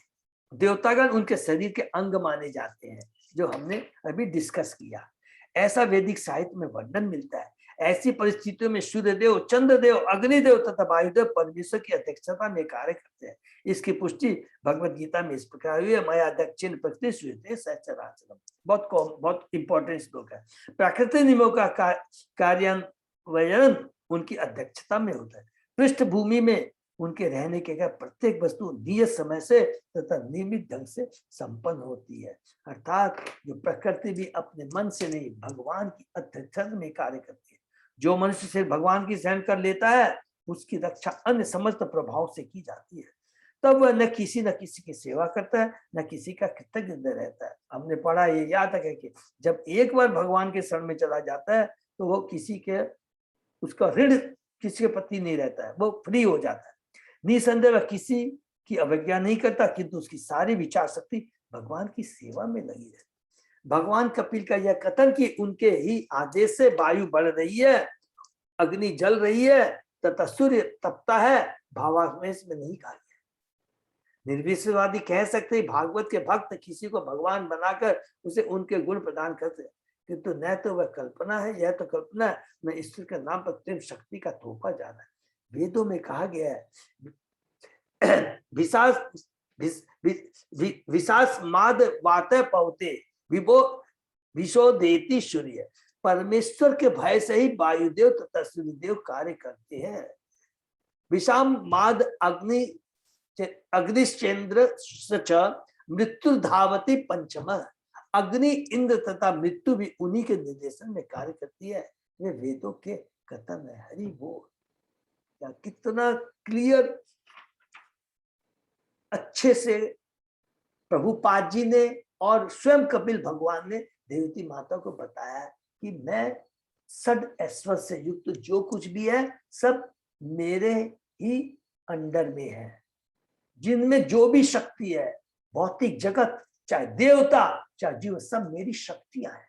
देवतागण उनके शरीर के अंग माने जाते हैं, जो हमने अभी डिस्कस किया। ऐसा वैदिक साहित्य में वर्णन मिलता है। ऐसी परिस्थितियों में सूर्यदेव, चंद्रदेव, अग्निदेव तथा वायुदेव परमेश्वर की अध्यक्षता में कार्य करते हैं। इसकी पुष्टि भगवद गीता में इस प्रकार हुई है, मया दक्षिण प्रकृति सूर्य सहचराचरम। बहुत इंपॉर्टेंट श्लोक है। प्राकृतिक नियमों का कार्यान्वयन उनकी अध्यक्षता में होता है। पृष्ठभूमि में उनके रहने के कारण प्रत्येक वस्तु नियत समय से तथा नियमित ढंग से संपन्न होती है। अर्थात जो प्रकृति भी अपने मन से नहीं, भगवान की अध्यक्षता में कार्य करती है। जो मनुष्य से भगवान की शरण कर लेता है, उसकी रक्षा अन्य समस्त प्रभाव से की जाती है। तब वह न किसी की सेवा करता है, न किसी का कृतज्ञ रहता है। हमने पढ़ा, ये याद है कि जब एक बार भगवान के शरण में चला जाता है तो वो किसी के, उसका ऋण किसी के प्रति नहीं रहता है, वो फ्री हो जाता है। निसंदेह वह किसी की अवज्ञा नहीं करता, किंतु उसकी सारी विचार शक्ति भगवान की सेवा में लगी रहती है। भगवान कपिल का यह कथन कि उनके ही आदेश से वायु बढ़ रही है, अग्नि जल रही है तथा सूर्य तपता है, भावावेश में नहीं कहा गया। निर्विशेषवादी कह सकते हैं भागवत के भक्त किसी को भगवान बनाकर उसे उनके गुण प्रदान करते हैं, किंतु न तो वह कल्पना है, यह तो कल्पना है, न ईश्वर के नाम पर प्रेम शक्ति का थोपा जा रहा है। वेदों में कहा गया है विशास माद वाते पवते विभो विशो देती सूर्य, परमेश्वर के भय से ही वायुदेव तथा सूर्यदेव कार्य करते हैं। विषाम माद अग्निश्चेन्द्र मृत्यु धावती पंचम, अग्नि इंद्र तथा मृत्यु भी उन्हीं के निर्देशन में कार्य करती है। ये वेदों के कथन है। हरि बोल। क्या कितना क्लियर अच्छे से प्रभुपाद जी ने और स्वयं कपिल भगवान ने देवती माता को बताया कि मैं षड ऐश्वर्य से युक्त जो कुछ भी है सब मेरे ही अंडर में है। जिनमें जो भी शक्ति है, भौतिक जगत चाहे देवता चाहे जीव, सब मेरी शक्तियां हैं।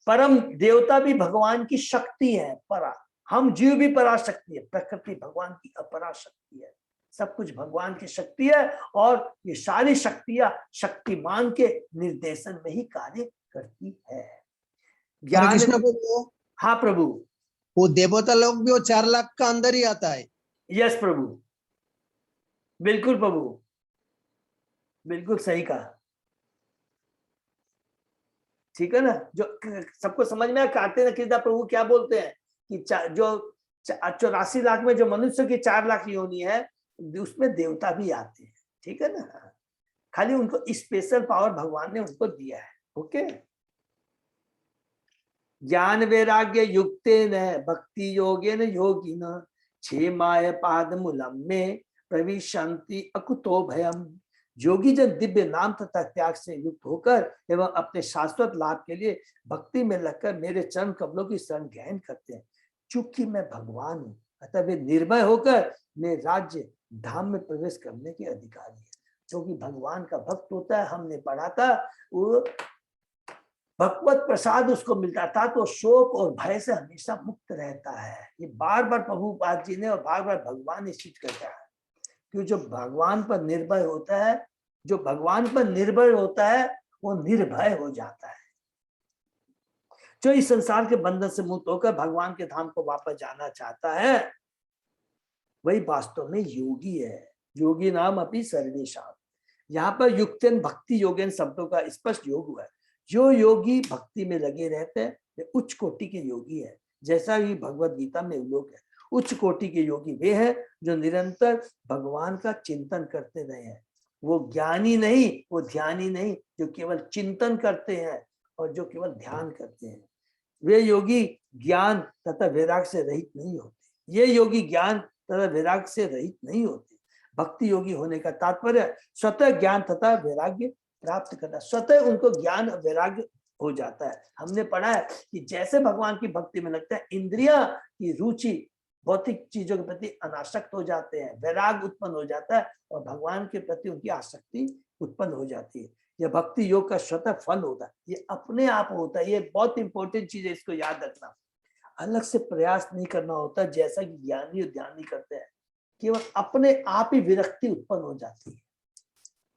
परम देवता भी भगवान की शक्ति है, परा। हम जीव भी पराशक्ति है, प्रकृति भगवान की अपरा शक्ति है। सब कुछ भगवान की शक्ति है और ये सारी शक्तियां शक्तिमान के निर्देशन में ही कार्य करती है। हरे कृष्ण प्रभु। हाँ प्रभु। वो देवता लोग भी वो 4 लाख का अंदर ही आता है। यस प्रभु, बिल्कुल प्रभु, बिल्कुल सही कहा। ठीक है ना। जो सबको समझ में आते ना कृष्णा प्रभु क्या बोलते हैं कि जो 84 लाख में जो मनुष्य की 4 लाख योनि है उसमें देवता भी आते हैं। ठीक है ना। खाली उनको स्पेशल पावर भगवान ने उनको दिया है। ओके। ज्ञान वैराग्य युक्तेन भक्ति योगेन योगिन क्षेमाय पादमूलम में प्रविशन्ति अकुतो भयम। योगी जन दिव्य नाम तथा त्याग से युक्त होकर एवं अपने शाश्वत लाभ के लिए भक्ति में लगकर मेरे चरण कमलों की शरण ग्रहण करते हैं। चूंकि मैं भगवान हूँ अतः वे निर्भय होकर मेरे राज्य धाम में प्रवेश करने के अधिकारी है। क्योंकि भगवान का भक्त होता है, हमने पढ़ा था, वो भगवत प्रसाद उसको मिलता था तो शोक और भय से हमेशा मुक्त रहता है। ये बार बार प्रभुपाद जी ने और बार बार भगवान निश्चित करता है कि जो भगवान पर निर्भय होता है, जो भगवान पर निर्भर होता है वो निर्भय हो जाता है। जो इस संसार के बंधन से मुक्त होकर भगवान के धाम को वापस जाना चाहता है वही वास्तव में योगी है। योगी नाम अपनी सर्वेशाम। यहाँ पर युक्तेन भक्ति योगेन शब्दों का स्पष्ट योग हुआ है। जो योगी भक्ति में लगे रहते हैं वे उच्च कोटि के योगी है। जैसा ही भगवत गीता में उल्लेख है, उच्च कोटि के योगी वे हैं जो निरंतर भगवान का चिंतन करते रहे हैं। वो ज्ञानी नहीं, वो ध्यानी नहीं, जो केवल चिंतन करते हैं और जो केवल ध्यान करते हैं। वे योगी ज्ञान तथा वैराग्य से रहित नहीं होते। ये योगी ज्ञान तथा वैराग्य से रहित नहीं होते। भक्ति योगी होने का तात्पर्य स्वतः ज्ञान तथा वैराग्य प्राप्त करना। स्वतः उनको ज्ञान और वैराग्य हो जाता है। हमने पढ़ा है कि जैसे भगवान की भक्ति में लगता है, इंद्रियां की रुचि भौतिक चीजों के प्रति अनासक्त हो जाते हैं, वैराग्य उत्पन्न हो जाता है और भगवान के प्रति उनकी आसक्ति उत्पन्न हो जाती है। यह भक्ति योग का स्वतः फल होता है, ये अपने आप होता है। ये बहुत इंपॉर्टेंट चीज है, इसको याद रखना। अलग से प्रयास नहीं करना होता, जैसा कि ज्ञानी और ध्यानी करते हैं। केवल अपने आप ही विरक्ति उत्पन्न हो जाती है।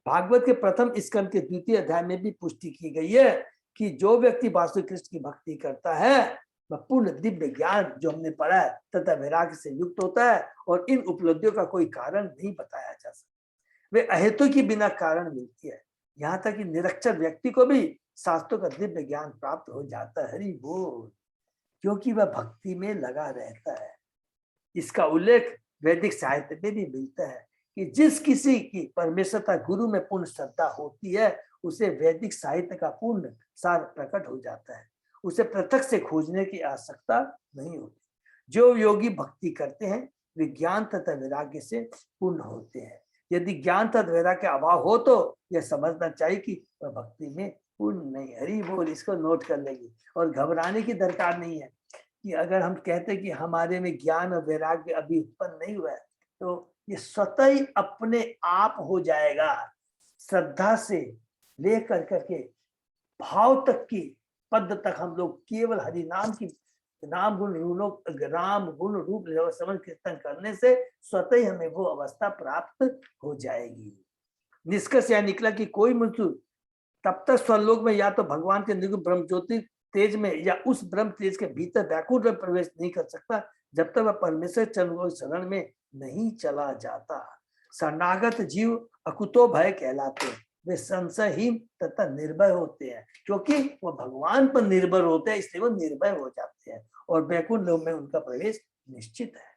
भागवत के प्रथम स्कंद के 2वें अध्याय में भी पुष्टि की गई है कि जो व्यक्ति वासुदेव कृष्ण की भक्ति करता है वह पूर्ण दिव्य ज्ञान जो हमने पढ़ा है तथा वैराग्य से युक्त होता है और इन उपलब्धियों का कोई कारण नहीं बताया जा सकता। वे अहेतु की बिना कारण मिलती है। यहाँ तक कि निरक्षर व्यक्ति को भी शास्त्रों का दिव्य ज्ञान प्राप्त हो जाता है। हरि बोल। क्योंकि वह भक्ति में लगा रहता है। इसका उल्लेख वैदिक साहित्य में भी मिलता है कि जिस किसी की परमेश्वरता गुरु में पूर्ण श्रद्धा होती है उसे वैदिक साहित्य का पूर्ण सार प्रकट हो जाता है। उसे पृथक से खोजने की आवश्यकता नहीं होती। जो योगी भक्ति करते हैं वे ज्ञान तथा वैराग्य से पूर्ण होते हैं। यदि ज्ञान तथा वैराग्य के अभाव हो तो यह समझना चाहिए कि वह भक्ति में पूर्ण नहीं। हरि बोल, इसको नोट कर लेंगे। और घबराने की दरकार नहीं है कि अगर हम कहते हैं कि हमारे में ज्ञान और वैराग्य अभी उत्पन्न नहीं हुआ है, तो ये स्वतः ही अपने आप हो जाएगा। श्रद्धा से लेकर करके भाव तक की पद तक हम लोग केवल हरि नाम की नाम गुण रूप समझ कीर्तन करने से स्वतः ही हमें वो अवस्था प्राप्त हो जाएगी। निष्कर्ष यह निकला कि कोई मनुष्य तब तक स्वलोक में या तो भगवान के निर्गुण ब्रह्म ज्योति तेज में या उस ब्रह्म तेज के भीतर व्याकुल में प्रवेश नहीं कर सकता जब तक वह परमेश्वर चरण शरण में नहीं चला जाता। शरणागत जीव अकुतो भय कहलाते हैं। वे संशयहीन तथा निर्भय होते हैं, क्योंकि वो भगवान पर निर्भर होते हैं, इसलिए वो निर्भय हो जाते हैं और वैकुंठ लोक में उनका प्रवेश निश्चित है।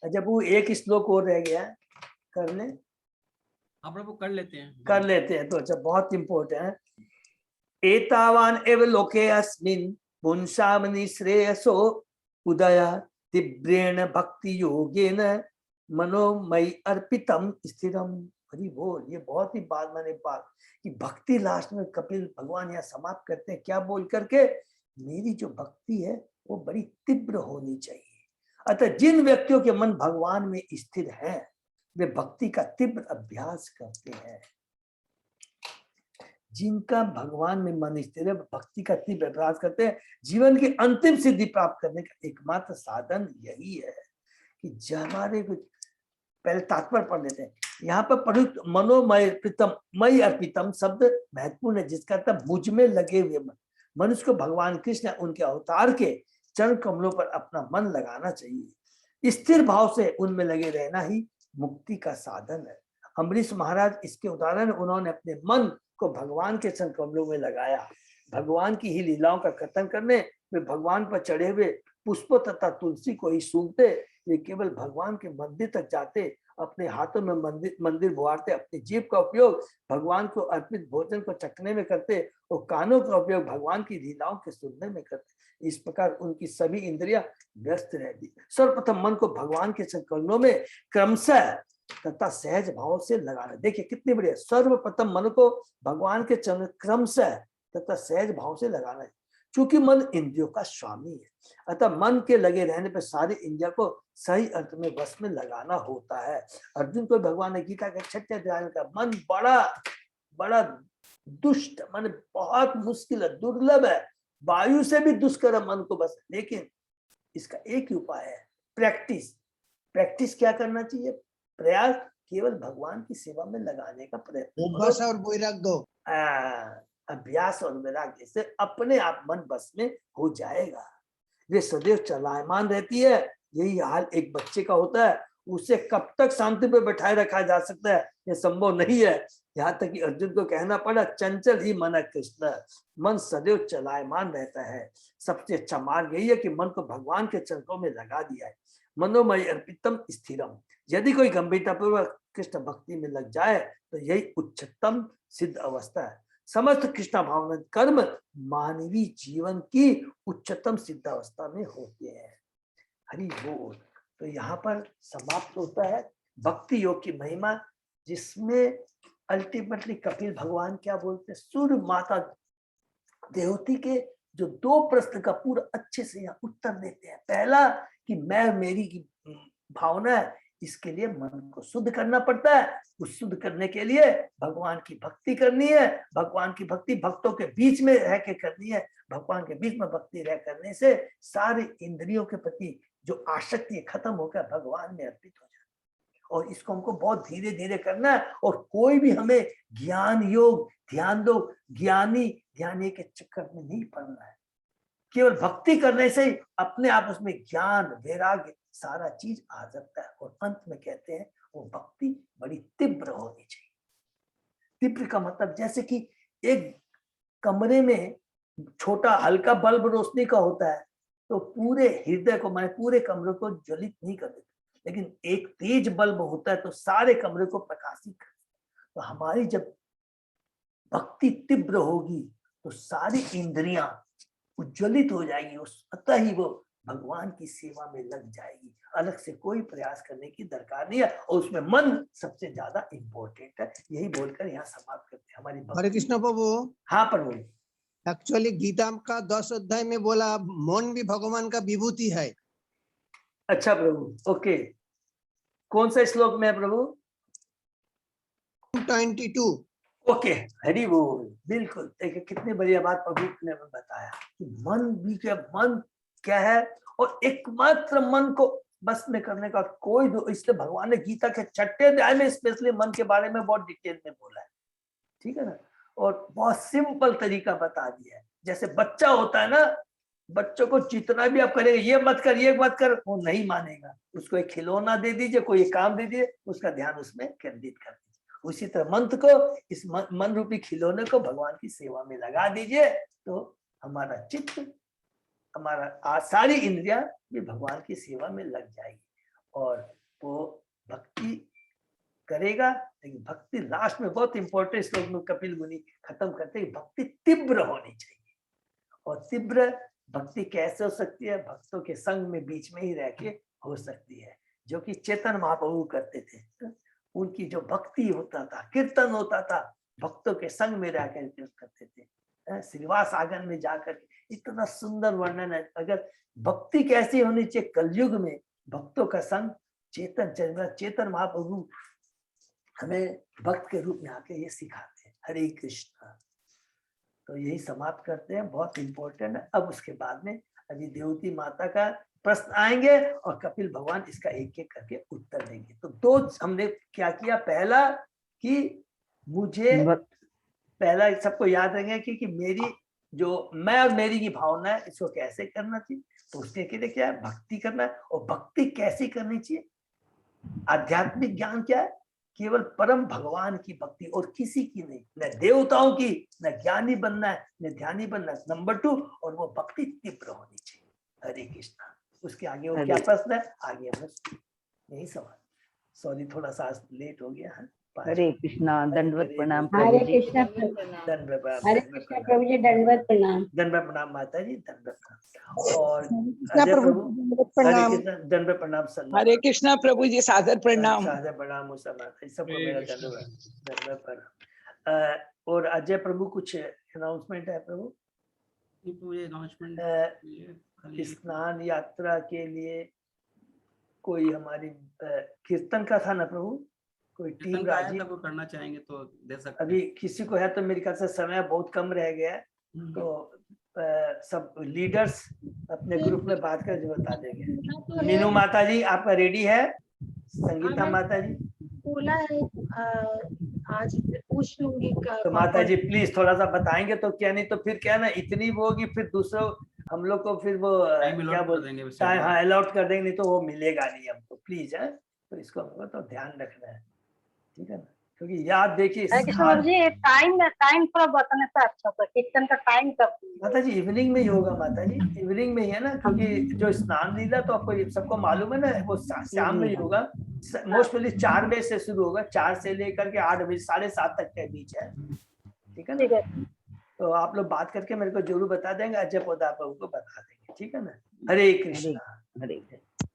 जब वो एक श्लोक और रह गया कर ले, आप लोग कर लेते हैं तो अच्छा, बहुत इंपॉर्टेंट है। एतावान एव लोके अस्मिन् पुंसामनि श्रेयसो उदया तीव्रेण भक्ति योगेन मनोमयी अर्पितम स्थिरम। हरि बोल, ये बहुत ही बात मैंने बात कि भक्ति लास्ट में कपिल भगवान यहाँ समाप्त करते हैं क्या बोल करके, मेरी जो भक्ति है वो बड़ी तीव्र होनी चाहिए। अतः जिन व्यक्तियों के मन भगवान में स्थिर है वे भक्ति का तीव्र अभ्यास करते हैं। जिनका भगवान में मन स्थिर है भक्ति का तीव्र अभ्यास करते हैं। जीवन की अंतिम सिद्धि प्राप्त करने का एकमात्र साधन यही है कि हमारे पहले तात्पर्य पढ़ लेते हैं। यहाँ पर पढ़ित मनोमय प्रीतम, मई अर्पितम शब्द महत्वपूर्ण है, जिसका अर्थ मुझ में लगे हुए मन। मनुष्य को भगवान कृष्ण उनके अवतार के चरण कमलों पर अपना मन लगाना चाहिए। स्थिर भाव से उनमें लगे रहना ही मुक्ति का साधन है। अम्बरीश महाराज इसके उदाहरण, उन्होंने अपने मन को भगवान के चरण कमलों में लगाया। भगवान की ही लीलाओं का कथन करने वे भगवान पर चढ़े हुए पुष्पों तथा तुलसी को ही सूंघते। वे केवल भगवान के मंदिर तक जाते, अपने हाथों में मंदिर बुहारते, अपनी जीभ का उपयोग भगवान को अर्पित भोजन को चखने में करते और कानों का उपयोग भगवान की लीलाओं के सुनने में करते। इस प्रकार उनकी सभी इंद्रियां व्यस्त रहती। सर्वप्रथम मन को भगवान के चरणों में क्रमशः तथा सहज भाव से लगाना। देखिए कितनी बढ़िया, सर्वप्रथम मन को भगवान के चरण क्रमशः तथा सहज भाव से लगाना है। चूंकि मन इंद्रियों का स्वामी है, अतः मन के लगे रहने पर सारी इंद्रियों को सही अर्थ में वश में लगाना होता है। अर्जुन को भगवान ने गीता के 6वें अध्याय में कहा, मन बड़ा दुष्ट, मन बहुत मुश्किल है, दुर्लभ है, वायु से भी दुष्कर मन को बस। लेकिन इसका एक ही उपाय है, प्रैक्टिस क्या करना चाहिए? प्रयास, केवल भगवान की सेवा में लगाने का प्रयत्न और वैराग्य, अभ्यास और वैराग्य से अपने आप मन बस में हो जाएगा। वे सदैव चलायमान रहती है। यही हाल एक बच्चे का होता है, उसे कब तक शांति पे बैठाए रखा जा सकता है, यह संभव नहीं है। यहाँ तक कि अर्जुन को कहना पड़ा, चंचल ही मन है कृष्ण, मन सदैव चलायमान रहता है। सबसे अच्छा मार्ग यही है कि मन को भगवान के चरणों में लगा दिया है। मनोमय अर्पितम स्थिरम। यदि कोई गंभीरतापूर्वक कृष्ण भक्ति में लग जाए तो यही उच्चतम सिद्ध अवस्था है। समस्त कृष्ण भावना कर्म मानवीय जीवन की उच्चतम सिद्ध अवस्था में होते हैं। हरि बोल। तो यहाँ पर समाप्त होता है भक्ति योग की महिमा, जिसमें अल्टीमेटली कपिल भगवान क्या बोलते हैं, सूर्य माता देवती के जो 2 प्रश्न का पूरा अच्छे से यहाँ उत्तर देते हैं। पहला कि मैं मेरी की भावना है, इसके लिए मन को शुद्ध करना पड़ता है। उस शुद्ध करने के लिए भगवान की भक्ति करनी है। भगवान की भक्ति भक्तों के बीच में रह के करनी है। भगवान के बीच में भक्ति रह करने से सारे इंद्रियों के प्रति जो आसक्ति खत्म होकर भगवान में अर्पित हो जाए। और इसको हमको बहुत धीरे धीरे करना है। और कोई भी हमें ज्ञान योग ध्यान दो, ज्ञानी के चक्कर में नहीं पड़ना है। केवल भक्ति करने से ही अपने आप उसमें ज्ञान वैराग्य सारा चीज आ सकता है। और अंत में कहते हैं वो भक्ति बड़ी तीव्र होनी चाहिए। तीव्र का मतलब जैसे कि एक कमरे में छोटा हल्का बल्ब रोशनी का होता है तो पूरे हृदय को, मैं पूरे कमरे को ज्वलित नहीं कर देता, लेकिन एक तेज बल्ब होता है तो सारे कमरे को प्रकाशित कर देता। तो हमारी जब भक्ति तीव्र होगी तो सारी इंद्रियां उज्ज्वलित हो जाएगी, अतः ही वो भगवान की सेवा में लग जाएगी। अलग से कोई प्रयास करने की दरकार नहीं है, और उसमें मन सबसे ज्यादा इम्पोर्टेंट है। यही बोलकर यहाँ समाप्त करते हैं हमारी हरे भक्ति। कृष्ण प्रभु, हाँ प्रभु। एक्चुअली गीता का 10 अध्याय में बोला मन भी भगवान का विभूति है। अच्छा प्रभु, ओके, कौन सा श्लोक में है प्रभु? 22। ओके, हरि बोल। बिल्कुल, देखिए कितनी बढ़िया बात प्रभु ने बताया कि मन भी क्या, मन क्या है, और एकमात्र मन को बस में करने का कोई इसलिए भगवान ने गीता के 6ठे अध्याय में स्पेशली मन के बारे में बहुत डिटेल में बोला है, ठीक है ना, और बहुत सिंपल तरीका बता दिया है। जैसे बच्चा होता है ना, बच्चों को जितना भी आप करेंगे, ये मत कर ये मत कर, वो नहीं मानेगा। उसको एक खिलौना दे दीजिए, कोई एक काम दे दीजिए, उसका ध्यान उसमें केंद्रित कर दीजिए। उसी तरह मंत्र को, इस मन रूपी खिलौने को भगवान की सेवा में लगा दीजिए, तो हमारा चित्त, हमारा सारी इंद्रिया भी भगवान की सेवा में लग जाएगी, और वो भक्ति करेगा। लेकिन भक्ति लास्ट में बहुत इंपॉर्टेंट श्लोक में कपिल मुनि खत्म करते हैं, भक्ति तीव्र होनी चाहिए। और तीव्र भक्ति कैसे हो सकती है? भक्तों के संग में बीच में ही रह के हो सकती है, जो कि चेतन महाप्रभु करते थे। उनकी जो भक्ति होता था, कीर्तन होता था, भक्तों के संग में रह कर करते थे। श्रीवास आंगन में जाकर इतना सुंदर वर्णन है। अगर भक्ति कैसी होनी चाहिए कलयुग में, भक्तों का संग, चेतन महाप्रभु हमें भक्त के रूप में आके ये सिखाते हैं। हरे कृष्ण। तो यही समाप्त करते हैं, बहुत इंपॉर्टेंट है। अब उसके बाद में अभी देवती माता का प्रश्न आएंगे और कपिल भगवान इसका एक एक करके उत्तर देंगे। तो दो हमने क्या किया, पहला कि मुझे, पहला सबको याद रखेंगे कि मेरी जो मैं और मेरी की भावना है, इसको कैसे करना चाहिए। तो उसके लिए क्या है, भक्ति करना है। और भक्ति कैसी करनी चाहिए? आध्यात्मिक ज्ञान क्या है? केवल परम भगवान की भक्ति, और किसी की नहीं, न देवताओं की, न ज्ञानी बनना है, न ध्यानी बनना है। नंबर 2, और वो भक्ति तीव्र होनी चाहिए। हरे कृष्णा। उसके आगे और क्या प्रश्न है? आगे बस यही सवाल। सॉरी, थोड़ा सा लेट हो गया है। हरे कृष्णा। दंडवत प्रणाम हरे प्रभु जी। कृष्णा दंडवत हरे कृष्णा प्रभु जी, दंडवत प्रणाम। दंडवत प्रणाम माता जी, दंडवत प्रणाम। और अजय प्रभु, हरे कृष्णा, दंडवत प्रणाम सर। हरे कृष्णा प्रभु जी, सादर प्रणाम। सादर प्रणाम सबको मेरा दंडवत प्रणाम। और अजय प्रभु कुछ अनाउंसमेंट है प्रभु? स्नान यात्रा के लिए कोई हमारी कीर्तन का था ना प्रभु, कोई टीम राजी करना चाहेंगे तो दे सकते। अभी किसी को है तो मेरे ख्याल से समय बहुत कम रह गया है, तो सब लीडर्स अपने ग्रुप में बात कर जो बता देंगे। मीनू माता जी आपका रेडी है? संगीता माता जी बोला है आज पूछ लूंगी। तो माता जी प्लीज थोड़ा सा बताएंगे तो क्या, नहीं तो फिर क्या ना, इतनी वो होगी फिर दूसरों हम लोग को फिर वो क्या बोलते हैं, हाँ अलॉट कर देंगे, नहीं तो वो मिलेगा नहीं हमको। प्लीज है, तो इसको हमको तो ध्यान रखना है, ठीक है ना, क्योंकि याद देखिए टाइम थोड़ा बताने से अच्छा होता है। कीर्तन का टाइम कब? माता जी इवनिंग में ही होगा माता जी, इवनिंग में ही है ना, क्योंकि जो स्नान लीला तो आपको सबको मालूम है ना, वो शाम में ही होगा। मोस्टली 4 बजे से शुरू होगा, 4 से लेकर के 8 बजे 7:30 तक के बीच है, ठीक है ना। तो आप लोग बात करके मेरे को जरूर बता देंगे, अजय पोदार बाबू को बता देंगे, ठीक है ना। हरे कृष्णा। हरे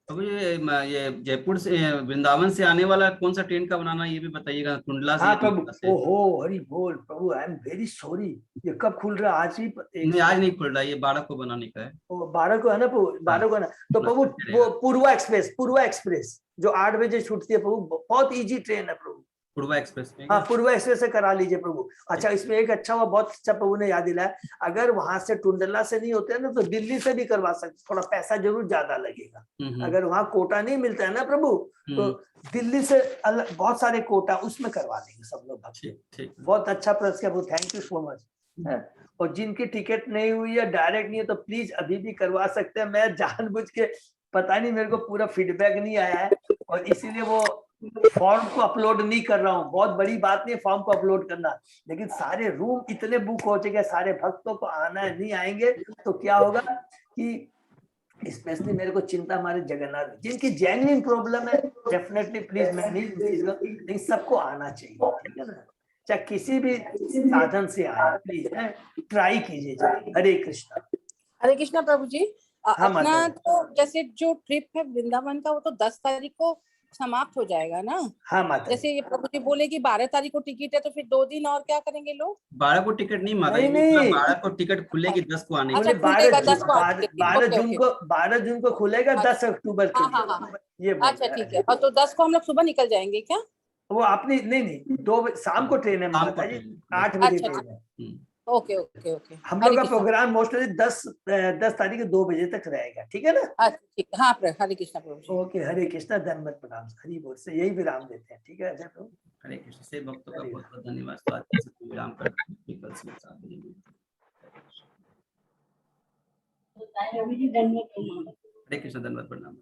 तो ये जयपुर से वृंदावन से आने वाला कौन सा ट्रेन का बनाना ये भी बताइएगा, कुंडला से। हाँ प्रभु, ओहो हरि बोल प्रभु, आई एम वेरी सॉरी। ये कब खुल रहा है? आज ही? नहीं, आज नहीं खुल रहा, ये 12 को बनाने का है। 12 को है ना प्रभु, 12 को है ना। तो प्रभु वो पूर्वा एक्सप्रेस जो 8 बजे छूटती है प्रभु, बहुत इजी ट्रेन है प्रभु। पूर्वा एक्सप्रेस में? हाँ पूर्वा एक्सप्रेस से करा लीजिए प्रभु। अच्छा, इसमें एक अच्छा हुआ, बहुत अच्छा प्रभु ने याद दिलाया, अगर वहां से टुंडला से नहीं होते हैं ना, तो दिल्ली से भी करवा सकते। थोड़ा पैसा जरूर ज्यादा लगेगा। अगर वहां कोटा नहीं मिलता है ना प्रभु, तो दिल्ली से अलग बहुत सारे कोटा, उसमें करवा देंगे सब लोग। ठीक। बहुत अच्छा प्रश्न प्रभु, थैंक यू सो मच। और जिनकी टिकट नहीं हुई है, डायरेक्ट नहीं है, तो प्लीज अभी भी करवा सकते हैं। मैं जानबूझ के, पता नहीं मेरे को पूरा फीडबैक नहीं आया है, और इसीलिए वो फॉर्म को अपलोड नहीं कर रहा हूँ। बहुत बड़ी बात नहीं फॉर्म को अपलोड करना, लेकिन सारे रूम इतने बुक हो चुके हैं, सारे भक्तों को आना है, नहीं आएंगे तो क्या होगा कि स्पेशली मेरे को चिंता हमारे जगन्नाथ, जिनकी जेन्युइन प्रॉब्लम है, डेफिनेटली प्लीज, मैं नहीं, लेकिन सबको आना चाहिए, ठीक है ना, चाहे किसी भी साधन से आए, प्लीज ट्राई कीजिए। हरे कृष्णा। हरे कृष्णा प्रभु जी, हाँ, माता अपना जी। तो जैसे जो ट्रिप है वृंदावन का वो तो 10 तारीख को समाप्त हो जाएगा ना। हाँ माता जैसे जी। ये प्रभु जी बोले कि 12 तारीख को टिकट है तो फिर 2 दिन और क्या करेंगे लोग। 12 को टिकट नहीं माता जी, नहीं, नहीं। 12 को टिकट खुलेगी, 10 को आने अच्छा, की। खुलेगा 10 को आने के लिए। 12 ओके, जून ओके। को 12 जून को खुलेगा, 10 अक्टूबर के हाँ हाँ लिए। हाँ। ये बोल अच्छा रहा ठीक है। और तो 10 को हम लोग सुबह निकल जाएंगे क्या? वो आपने नहीं 2 शाम को ट्रेन है शाम को माता जी, ट्रेन। 8 बजे अच्छा, ट्रेन है। Okay okay okay. हम हरे लोग का कृष्णा। प्रोग्राम मोस्टली 10 तारीख को 2 बजे तक रहेगा, ठीक है ना? अच्छा ठीक है। हाँ हरे कृष्णा प्रभु जी। ओके, हरे कृष्णा, धन्यवाद, प्रणाम, हरि बोल से यही विराम देते हैं, ठीक है अजय प्रभु? हरे कृष्ण। से भक्तों का हरे बहुत बहुत धन्यवाद। तो आज के सत्र विराम करते हैं, फिर कल सुबह 7 बजे मिलते हैं। हरे कृष्ण, धन्यवाद, प्रणाम।